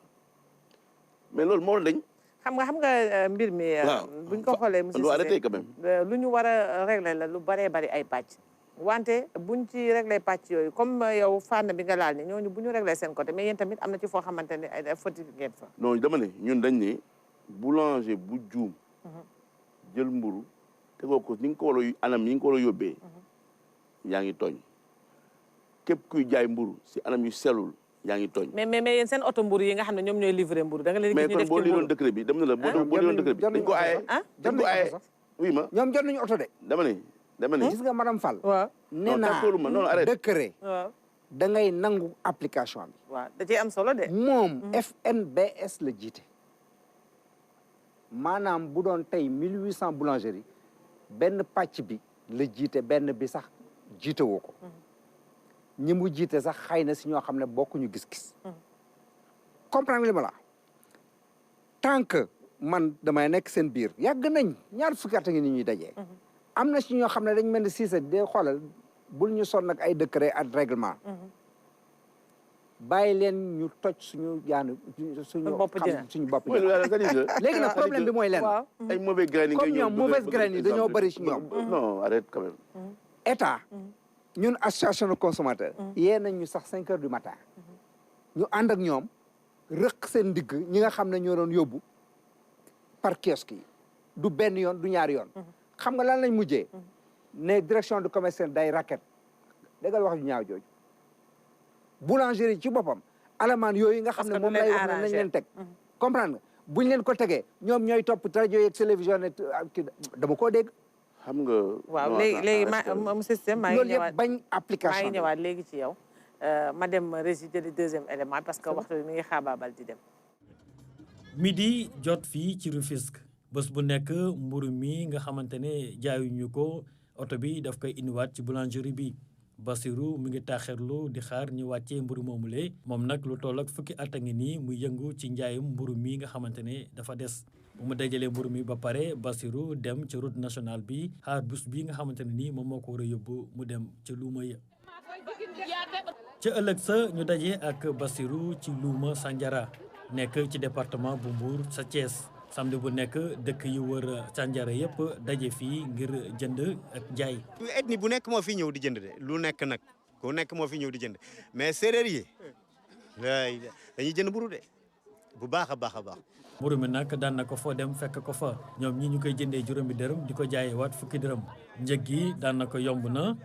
mais loolu moo dañ xam nga mbir mi buñ ko xoolee monsieur lu arrêté quand même lu ñu war a régler la lu bëree bëri ay pàcc wante buñ ci régler pàcc yooyu comme yow fànn bi nga laal ni ñooñu bu ñu régler seen côté mais yéen tamit am na ci foo xamante ne ay foti ngeen fa non dama ne ñun dañ ne boulanger bu juum jël mburu tegoo ko ni nga ko war a anam yi nga ko war a yóbbee yaa ngi tooñ képp kuy jaay mburu si anam yu sellul yaa ngi tooñ mais yéen seen oto mburu yi nga xam ne ñoom ñooy livrer mburu da nga leen mais kon boo liiroon décret bi dem na la boo liiroon décret bi dañ ko aaye dañ ko aaye oui ma ñoom jot nañu oto de dama ne gis nga madame Fall waaw nee naa décret waaw da ngay nangu application bi waaw da ciy am solo de moom FNBS la jiite maanaam bu doon tey 1800 boulangerie benn pàcc bi la jiite benn bi sax jiite woo ko ñi mu jiite sax xëy na si ñoo xam ne bokkuñu gis-gis comprendre li ma la tant que man damay nekk seen biir yàgg nañ ñaar fukki at a ngi ni ñuy dajee am na si ñoo xam ne dañ mel ni siise de xoolal bul ñu sonn ak ay décret ak règlement bàyyi leen ñu toj suñu suñu bopp léegi nag problème bi mooy leen ay mauvais graines yi comme ñoom mauvaise graines yi dañoo bëri si ñoom non arrête quand même état ñun association de consommateurs yee nañ ñu sax 5 heures du matin ñu ànd ak ñoom rëq seen ndigg ñi nga xam ne ñoo doon yóbbu par kiosque yi du benn yoon du ñaari yoon xam nga lan lañ mujjee ne direction du commerce day racket déggal wax ju ñaaw jooju boulangerie ci boppam alamaan yooyu nga xam ne moom lay wax ne nañ leen teg comprendre nga buñ leen ko tegee ñoom ñooy topp rajo yeeg télévision ne dama koo dégg xam nga waaw léegi monsieur Système maa ngi loolu ñëwaat yëpp bañ application maa ngi ñëwaat léegi ci yow ma dem régie le deuxième élément parce que waxtu bi mi ngi xaabaabal di dem midi jot fii ci Rufisque bés bu nekk mburu mi nga xamante ne jaayuñu ko oto bi daf koy indiwaat ci boulangerie bi Bassirou mu ngi taaxirlu di xaar ñu wàccee mburu moomule moom nag lu toll ak fukki at a ngi nii muy yëngu ci njaayum mburu mi nga xamante ne dafa des bu mu dajalee mburu mi ba pare Bassirou dem ci route nationale bi xaar bus bi nga xamante ne nii moom moo ko war a yóbbu mu dem ci luuma ya ca ëllëg sa ñu daje ak Bassirou ci luuma Sandiara nekk ci département bu Mbour sa Thiès samedi bu nekk dëkk yu wër Sandiara yëpp daje fii ngir jënd ak jaay. ethnie bu nekk moo fi ñëw di jënd de lu nekk nag ku nekk moo fi ñëw di jënd mais séeréer yi dañuy jënd mburu de bu baax a baax a baax. mburu mi nag daan na ko foo dem fekk ko fa ñoom ñi ñu koy jëndee juróomi dërëm di ko jaayee waat fukki dërëm njëg gi daan na ko yomb na.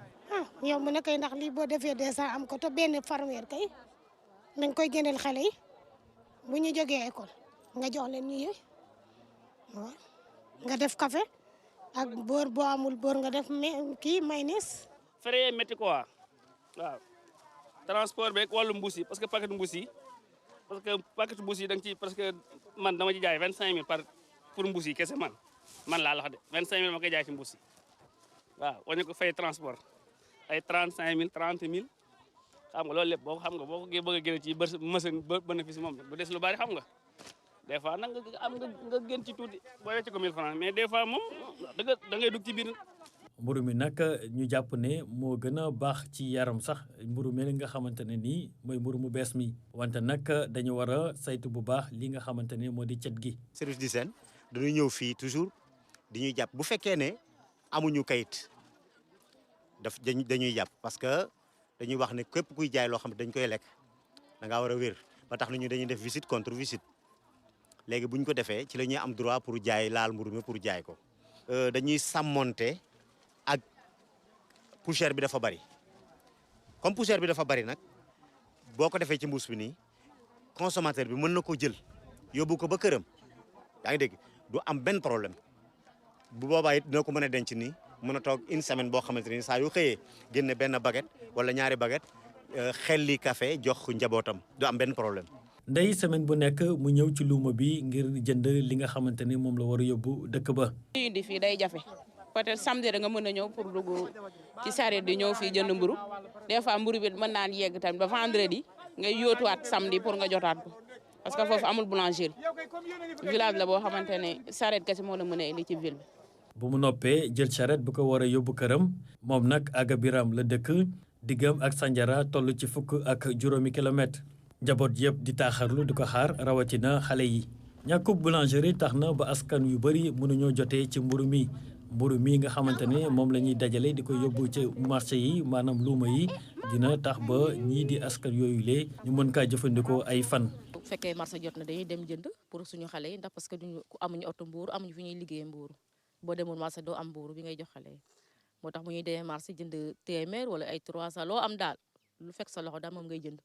yomb na kay ndax lii boo defee 200 am ko te benn farweer kay dañ koy jëndal xale yi bu ñu jógee école nga jox leen ñu yëy waaw nga def café ak boor boo amul boor nga def kii mayonnaise. frais yi métti quoi waaw transport beeg wàllu mbuus yi parce que paquet mbuus yi da nga ci parce que man dama ci jaay 25000 pour mbuus yi kese man laa la wax de 25000 ma koy jaay ci mbuus yi waaw wañu ko fay transport ay 35000 30000 xam nga loolu lépp boo ko bëgg a génne ci machine bénéfice moom bu des lu bari xam nga. des fois nag nga gën ci tuuti boo wecc ko 1000 francs mais des fois moom da ngay dugg ci biir. mburu mi nag ñu jàpp ne moo gën a baax ci yaram sax mburu mi nga xamante ne nii mooy mburu mu bees mi wante nag dañu war a saytu bu baax li nga xamante ne moo di cet gi. service d'hygiène dañuy ñëw fii toujours di ñuy jàpp bu fekkee ne amuñu kayit dañuy jàpp parce que dañuy wax ne képp kuy jaay loo xam ne dañ koy lekk da ngaa war a wér ba tax na ñu dañuy def visite contre visite. léegi bu ñu ko defee ci la ñuy am droit pour jaay laal mburu mi pour jaay ko. dañuy sàmmonte ak poussière bi dafa bari comme poussière bi dafa bari nag boo ko defee ci mbuus bi nii consommateur bi mën na ko jël yóbbu ko ba këram yaa ngi dégg du am benn problème bu boobaa it dina ko mën a denc nii mën a toog une semaine boo xamante ni saa yu xëyee génne benn baguette wala ñaari baguette xelli café jox njabootam du am benn problème. ndey semaine bu nekk mu ñëw ci luuma bi ngir jënd li nga xamante ni moom la war a yóbbu dëkk ba. li indi fii day jafe peut-être samedi da nga mën a ñëw pour dugg ci sareet di ñëw fii jënd mburu des fois mburu bi mën naan yegg tamit ba vendredi ngay yóotuwaat samedi pour nga jotaat ko parce que foofu amul boulangerie village la boo xamante ne sareet kese moo la mën a indi ci ville bi. bu mu noppee jël sareet bu ko war a yóbbu këram moom nag Aga Biram la dëkk diggam ak Sandiara toll ci 10 ak juróomi kilomètre. njaboot yëpp di taaxarlu di ko xaar rawatina xale yi ñàkkub boulangerie tax na ba askan yu bëri mënuñoo jotee ci mburu mi nga xamante ne moom la ñuy dajale di ko yóbbu ci marché yi maanaam luuma yi dina tax ba ñii di askan yooyu lee ñu mën kaa jëfandikoo ay fan. bu fekkee marché jot na dañuy dem jënd pour suñu xale yi ndax parce que duñu amuñu oto mbuuru amuñu fi ñuy liggéeyee mbuuru boo demoon marché doo am mbuuru bi ngay jox xale yi moo tax bu ñuy demee marché jënd téeméer wala ay 300 loo am daal lu fekk sa loxo daal moom ngay jënd.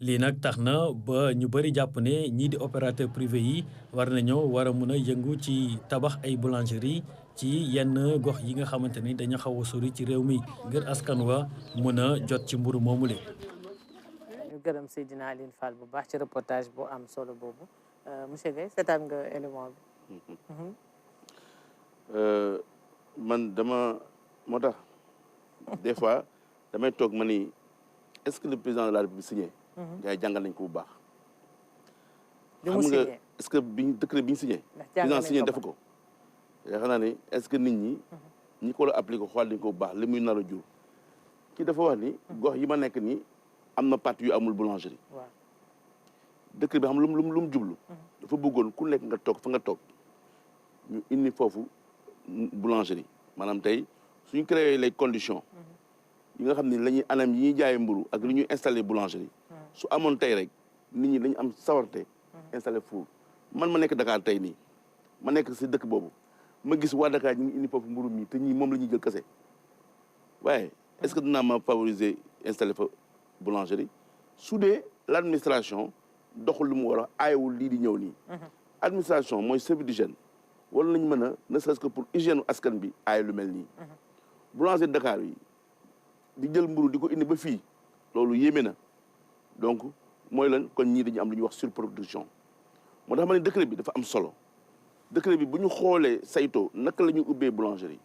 lii nag tax na ba ñu bëri jàpp ne ñii di opérateur privé yi war nañoo war a mun a yëngu ci tabax ay boulangerie ci yenn gox yi nga xamante ni dañu xaw a sori ci réew mi ngir askan wa mën a jot ci mburu moomule. ñu gërëm Seydina Aline Fall bu baax ci reportage bu am solo boobu monsieur Guèye seetaan nga élément bi. man moo tax des fois damay toog ma ni est-ce que le président de la République signé. gars yi jàngal nañ ko bu baax. xam nga est-ce que décret bi ñu signé. président signé def ko. yaakaar naa ne est-ce que nit ñi ko la appliqué xool nañ ko bu baax li muy nar a jur. kii dafa wax ni gox yi ma nekk nii am na parti yu amul boulangerie. décret bi xam lu mu jublu. dafa bëggoon ku nekk nga toog fa nga toog ñu indi foofu boulangerie maanaam tey suñu créé les conditions. yi nga xam ne la ñuy anam yi ñuy jaayee mburu ak li ñuy installé boulangerie su amoon tey rek nit ñi dañu am sawarte installé four man ma nekk Dakar tey nii ma nekk si dëkk boobu ma gis waa Dakar ñu ngi indi foofu mburu mi te ñii moom la ñuy jël kese waaye est-ce que dinaa ma favoriser installé fa boulangerie su dee l'administration doxul lu mu war a aayewul lii di ñëw nii administration mooy service d'hygiène wala nañ mën a ne serait-ce que pour hygiène askan bi aaye lu mel nii boulangerie Dakar yi di jël mburu di ko indi ba fii loolu yéeme na donc mooy lan kon ñii dañu am lu ñuy wax surproduction moo tax ma ne décret bi dafa am solo décret bi bu ñu xoolee saytoo naka la ñu ubbee boulangerie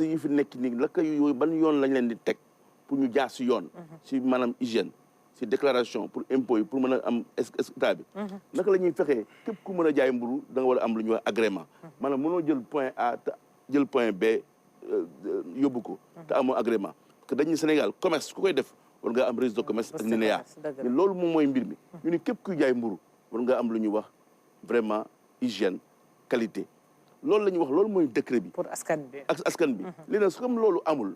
yi fi nekk nii naka yooyu ban yoon lañ leen di teg pour ñu jaar si yoon. si maanaam hygiène si déclaration pour impôt yi pour mën a am état bi. naka la ñuy fexee képp ku mën a jaay mburu da nga war a am lu ñuy wax agrément. maanaam mënoo jël point A te jël point B yóbbu ko. te amoo agrément parce que dañuy Sénégal commerce ku koy def war nga am registre de commerce ak NINEA. mais loolu moom mooy mbir mi. ñu ni képp kuy jaay mburu war nga am lu ñuy wax vraiment hygiène qualité. loolu la ñuy wax loolu mooy décret bi. pour askan bi ak askan bi. léegi nag comme loolu amul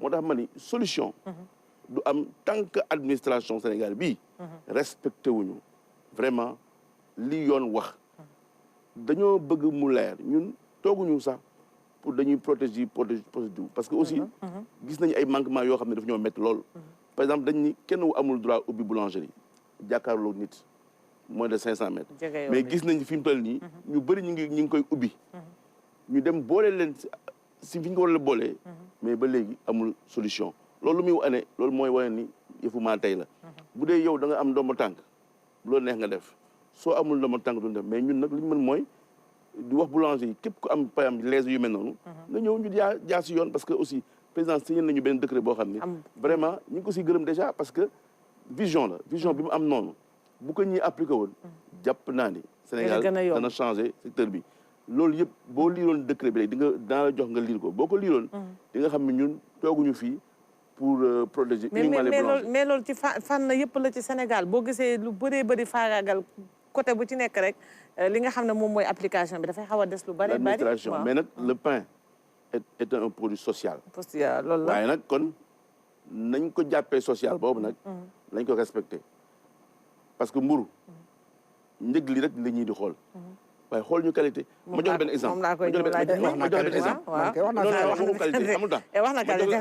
moo tax ma ni solution. du am tant que administration Sénégal bii. respecté wuñu vraiment li yoon wax. dañoo bëgg mu leer ñun tooguñu sax pour dañuy protéger parce que aussi. gis nañu ay manquements yoo xam ne daf ñoo métti lool. par exemple dañ ni kenn amul droit ubbi boulangerie jàkkaarloo nit. moins de 500 mètres. mais gis nañ fi mu toll nii. ñu bëri ñu ngi koy ubbi. ñu dem boole leen si fi ñu ko war a boolee. mais ba léegi amul solution. loolu muy wane loolu mooy wane ni yëfu maa tey la. bu dee yow da nga am ndombo tànk loolu neex nga def soo amul ndombo tànk du def mais ñun nag li ñu mën mooy di wax boulanger yi képp ku am par exemple les yu mel noonu. nga ñëw ñu jaar si yoon parce que aussi président signé nañu benn décret boo xam ne. vraiment ñu ngi ko si gërëm déjà parce que vision la vision bi mu am noonu. bu ko ñuy appliqué woon jàpp naa ni Sénégal dana changé secteur bi loolu yëpp boo liiroon décret bi rek di nga dana la jox nga liir ko boo ko liiroon di nga xam ne ñun tooguñu fii pour protéger uniquement les boulangers mais loolu ci fànn yëpp la ci Sénégal boo gisee lu bëree bëri faagaagal côté bu ci nekk rek li nga xam ne moom mooy application bi dafay xaw a des lu bëri l'administration mais nag le pain est un produit social loolu la waaye nag kon nañ ko jàppee social boobu nag nañ ko respecté parce que mburu njëg li rek la ñuy di xool waaye xool ñu qualité ma jox benn exemple ma jox benn exemple qualité amul tax wax na qualité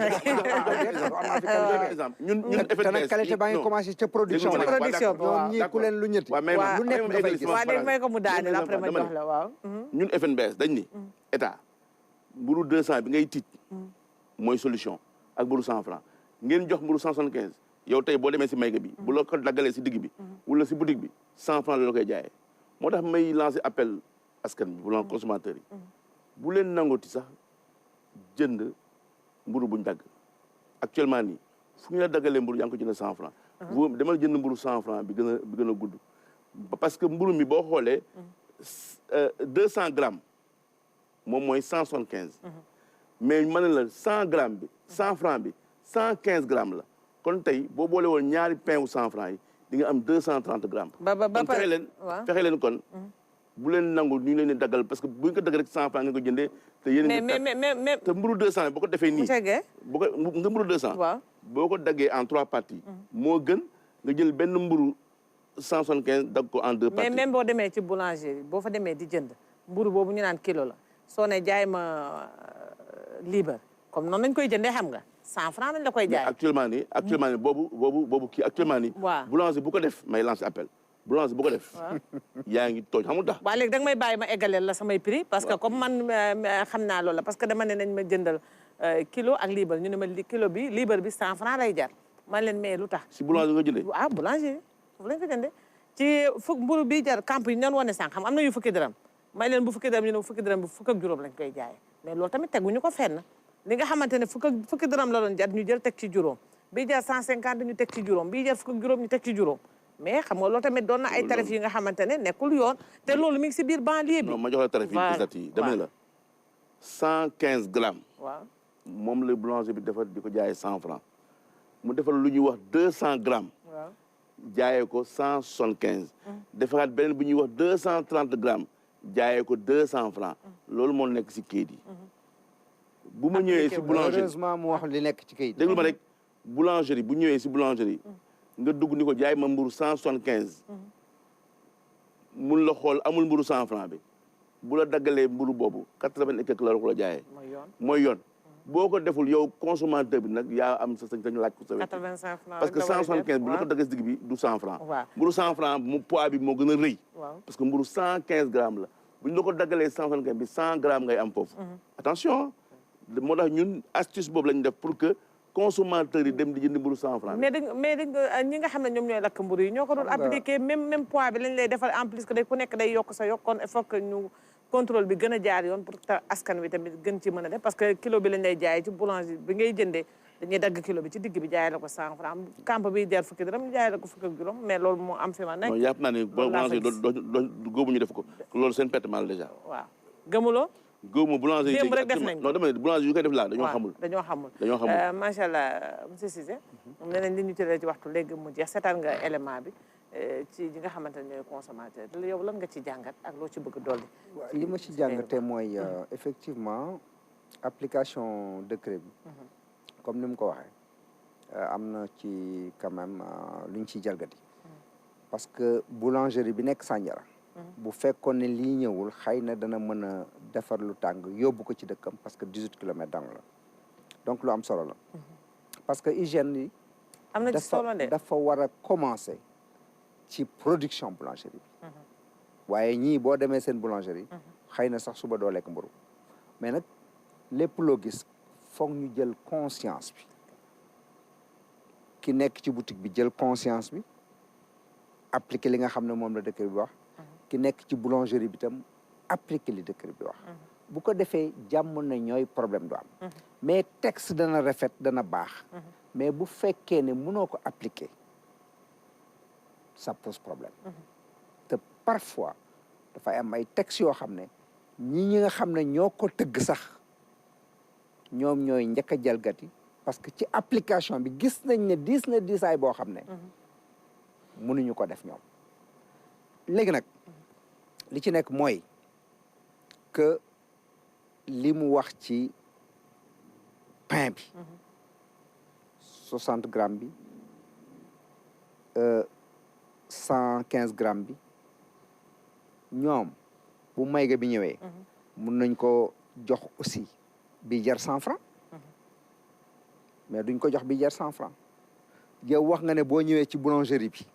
exemple ñun FNBS qualité baa ngi commencé ca production ñoom ñii ku leen lu ñetti lu nekk dafay gis waaw léegi may ko mu daane après ma jox la waaw ñun FNBS dañ ni état mburu 200 bi ngay tiit mooy solution ak mburu 100 francs ngeen jox mburu 175 yow tey boo demee si mayga bi bu la ko daggalee si digg bi wala si boutique bi 100 francs la la koy jaayee moo tax may lancé appel askan bi bu la consommateurs yi bu leen nangoti sax jënd mburu buñ dagg actuellement nii fu ñu la daggalee mburu yaa ngi ko jënd 100 francs bu demal jënd mburu 100 francs bi gën a gudd parce que mburu mi boo xoolee 200 grammes moom mooy 175 mais ma ne la 100 grammes bi 100 francs bi 115 grammes la kon tey boo boole woon ñaari pain wu 100 francs yi di nga am 230 grammes. kon fexe leen kon bu leen nangu ñu leen di daggal parce que bu ñu ko dagg rek 100 francs nga ko jëndee. te yéen a te mburu 200 boo ko defee nii. nga mburu 200. waaw boo ko daggee en 3 parties. moo gën nga jël benn mburu 175 dagg ko en 2 parties. mais même boo demee ci boulangerie boo fa demee di jënd mburu boobu ñu naan kilo la soo ne jaay ma libre comme noonu lañ koy jëndee xam nga. 100 francs lañ la koy jaay actuellement nii boobu kii actuellement nii. waaw boulanger bu ko def may lancer appel. boulanger bu ko def. yaa ngi tooñ xamul tax. waaw léegi da nga may bàyyi ma eggaleel la samay prix. parce que comme man xam naa loolu la parce que dama ne nañ ma jëndal kilo ak libre ñu ne ma kilo bi libre bi 100 francs lay jar man leen mais lu tax. si boulanger nga jëndee. waaw boulanger foofu lañ ko jëndee ci mburu bi jar camp yi ñu doon wane sànq xam am na yu fukki dërëm may leen bu fukki dërëm ñu ne fukki dërëm bi fukk ak juróom lañ koy jaayee mais loolu tamit teguñu ko fenn li nga xamante ne fukki dërëm la doon jar ñu jël teg ci juróom bii jar 150 ñu teg ci juróom bii jar fukk ak juróom ñu teg ci juróom mais xam nga loolu tamit doon na ay tarif yi nga xamante ne nekkul yoon te loolu mi ngi si biir banlieue bi. non ma jox la tarif yi exact yi dama ne la 115 grammes. waaw moom la boulanger bi defar di ko jaayee 100 francs mu defar lu ñuy wax 200 grammes. waaw jaayee ko 175. defaraat beneen bu ñuy wax 230 grammes jaayee ko 200 francs loolu moo nekk si kayit yi. bu ma ñëwee si boulangerie heureusement mu wax li nekk ci kayit. déglu ma rek boulangerie bu ñëwee si boulangerie nga dugg ni ko jaay ma mburu 175. mun la xool amul mburu 100 francs bi bu la daggalee mburu boobu 80 et quelque la ko la jaayee. mooy yoon boo ko deful yow consommateur bi nag yaa am sa sañ laaj ko sa wet. 85 francs parce que 175 bu la ko daggee si digg bi du 100 francs. waaw mburu 100 francs mu poids bi moo gën a rëy. parce que mburu 115 grammes la bu ñu la ko daggalee 175 bi 100 grammes ngay am foofu. attention moo tax ñun astuce boobu lañ def pour que consommateurs yi dem di jënd mburu 100 francs. mais dañ ñi nga xam ne ñoom ñooy lakk mburu yi ñoo ko doon appliqué même poids bi lañ lay defal en plus que day ku nekk day yokk sa yokkoon il faut que ñu contrôle bi gën a jaar yoon pour askan wi tamit gën ci mën a def parce que kilo bi lañ lay jaayee ci boulanger bi ngay jëndee dañuy dagg kilo bi ci digg bi jaay la ko 100 francs camp bi jar fukki dërëm jaay la ko fukki ak juróom mais loolu moo am fi ma nekk. non yàpp naa ne boulanger doo góobu ñu def ko loolu seen perte mal déjà. waaw gëmuloo. góobu boulanger yi démb rek def nañ ko non dama ne boulanger yu koy def laa dañoo xamul. dañoo xamul macha allah monsieur Cissé. nee nañ li ñu tëddee ci waxtu léegi mu jeex seetaan nga élément bi ci ñi nga xamante ne ñooy consommateur yow lan nga ci jàngat ak loo ci bëgg dolli. li ma ci jàngatee mooy effectivement application décret bi. comme ni mu ko waxee am na ci quand même lu ñu ciy jalgati. parce que boulangerie bi nekk Sandiara. bu fekkoon ne lii ñëwul xëy na dana mën a defar lu tàng yóbbu ko ci dëkkam parce que 18 kilomètres dang la donc lu am solo la. parce que hygiène yi. am na ci solo de dafa war a commencer ci production boulangerie bi. waaye ñii boo demee seen boulangerie. xëy na sax suba doo lekk mburu mais nag lépp loo gis foog ñu jël conscience bi ki nekk ci boutique bi jël conscience bi appliquer li nga xam ne moom la décret bi wax. ki nekk ci boulangerie bi tam appliquer li décret bi wax. bu ko defee jàmm na ñooy problème du am. mais texte dana rafet dana baax. mais bu fekkee ne mënoo ko appliquer ça pose problème. te parfois dafay am ay textes yoo xam ne ñi nga xam ne ñoo ko tëgg sax ñoom ñooy njëkk a jalgati parce que ci application bi gis nañ ne diis na diisaay boo xam ne mënuñu ko def ñoom léegi nag li ci nekk mooy que li mu wax ci pain bi 60 grammes bi 115 grammes bi ñoom bu mayga bi ñëwee mun nañ ko jox aussi bi jar 100 francs mais duñ ko jox bi jar 100 francs yow wax nga ne boo ñëwee ci boulangerie bi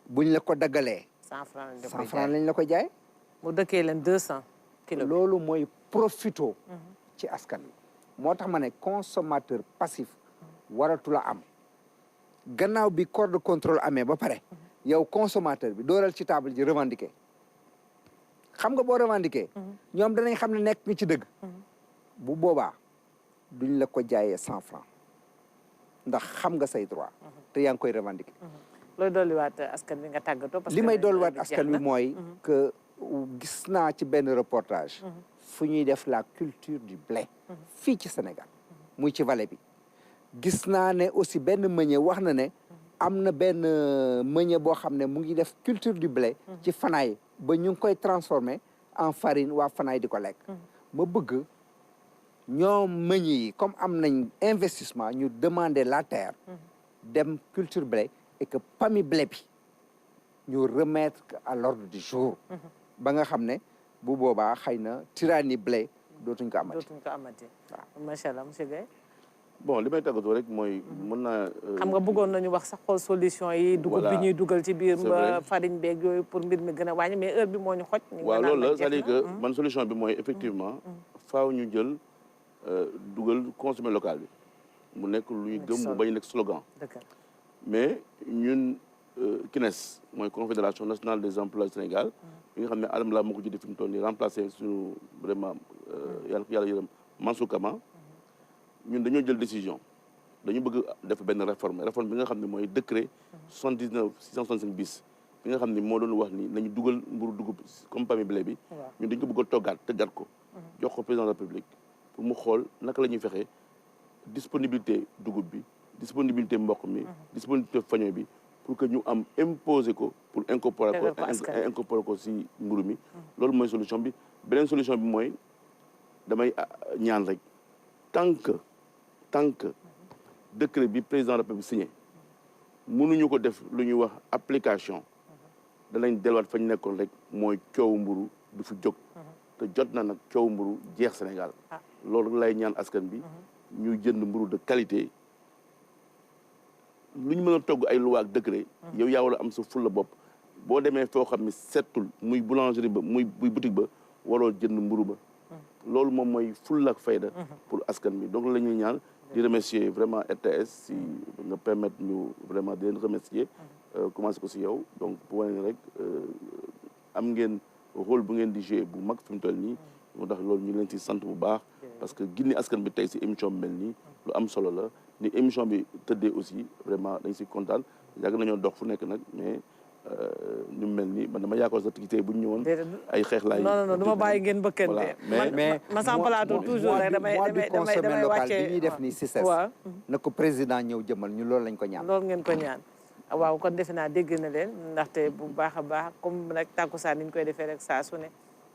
buñ la ko daggalee 100 francs lañ la ko jaay mu dëkkee leen 200 kilos loolu mooy profito ci askan wi moo tax ma ne consommateur passif waratu la am gannaaw bi corps de contrôle amee ba pare yow consommateur bi dooral ci table ji revendiquer xam nga boo revendiquer ñoom danañ xam ne nekk nga ci dëgg bu boobaa duñ la ko jaayee 100 francs ndax xam nga say droit te yaa ngi koy revendiquer looy dolliwaat askan wi nga tàggatoo parce que li may dolliwaat askan wi mooy que gis naa ci benn reportage fu ñuy def la culture du blé fii ci Sénégal muy ci vallée bi gis naa ne aussi benn meññe wax na ne am na benn meññe boo xam ne mu ngi def culture du blé ci Fanaay ba ñu ngi koy transformer en farine waa Fanaay di ko lekk ma bëgg ñoom meññe yi comme am nañ investissement ñu demander la terre dem culture blé et que pami blé bi ñu remettre à l'ordre du jour ba nga xam ne bu boobaa xëy na tyrannie blé dootuñ ko amati waaw macha allah monsieur Guèye bon li may tàggatoo rek mooy mën naa xam nga bëggoon nañu wax sax xool solution yi dugub bi ñuy dugal ci biir farine beeg yooyu pour mbir mi gën a wàññi mais heure bi moo ñu xoj waaw loolu la c'est-à-dire que man solution bi mooy effectivement faaw ñu jël dugal consommer local bi mu nekk luy gëm mu bañ nekk slogan mais ñun CNES mooy confédération nationale des emplois du Sénégal bi nga xam ne Adama la moo ko jiite fi mu toll nii remplacé suñu vraiment yàlla yërëm Mansour Kama ñun dañoo jël décision dañu bëgg def benn réforme bi nga xam ne mooy décret 79 665 bis bi nga xam ne moo doon wax ni nañu dugal mburu dugub comme pami blé bi ñun dañ ko bëgg a tëggaat ko jox ko président de la République pour mu xool naka la ñuy fexee disponibilité dugub bi disponibilité mboq mi disponibilité faño bi pour que ñu am imposer ko pour incorporer ko si mburu mi loolu mooy solution bi beneen solution bi mooy damay ñaan rek tant que décret bi président de la République signé mënuñu ko def lu ñuy wax application danañ delluwaat fañ nekkoon rek mooy coowu mburu du fi jóg te jot na nag coowu mburu jeex Sénégal loolu lay ñaan askan bi ñu jënd mburu de qualité lu ñu mën a togg ay loi ak décret yow yaa war a am sa fulla bopp boo demee foo xam ne settul muy boulangerie ba muy boutique ba waroo jënd mburu ba loolu moom mooy fulla ak fayda pour askan bi donc la ñuy ñaan di remercier vraiment RTS si nga permettre ñu vraiment di leen remercier commencé ko si yow donc pour wane ne rek am ngeen rôle bu ngeen di jouer bu mag fi mu toll nii moo tax loolu ñu leen ci sant bu baax parce que gindi askan bi tey si émission bi mel nii lu am solo la ni émission bi tëddee aussi vraiment dañ si kontaan yàgg nañoo dox fu nekk nag mais ñu mel nii man dama yaakaar sa tey bu ñu ñëwoon ay xeex laay non du ma bàyyi ngeen bëkkante mais ma sans plateau toujours rek damay wàccee bi ñuy def nii CICES na ko président ñëw jëmal ñu loolu lañ ko ñaan loolu ngeen ko ñaan waaw kon defe naa dégg na leen ndaxte bu baax a baax comme nag tàkkusaan ni ñu koy defee rek saa su ne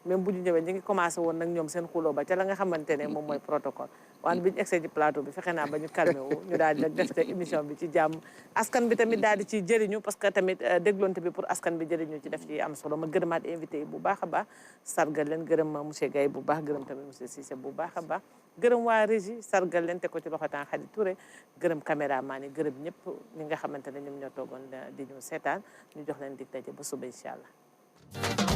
même bu ñu ñëwee ñu ngi commencé woon nag ñoom seen xuloo ba ca la nga xamante ne moom mooy protocole waan bi ñu egsee ci plateau bi fexe naa ba ñu calmé wu ñu daal di nag def te émission bi ci jàmm askan bi tamit daal di ci jëriñu parce que tamit dégloonte bi pour askan bi jëriñu ci def ci am solo ma gërëmaat invité yi bu baax a baax sargal leen gërëm monsieur Gaye bu baax gërëm tamit monsieur Cissé bu baax a baax gërëm waa régie sargal leen te ko ci loxo temps Khady Touré gërëm caméraman yi gërëm ñëpp ñi nga xamante ne ñoom ñoo toogoon di ñu seetaan ñu jox leen dig daje ba suba incha allah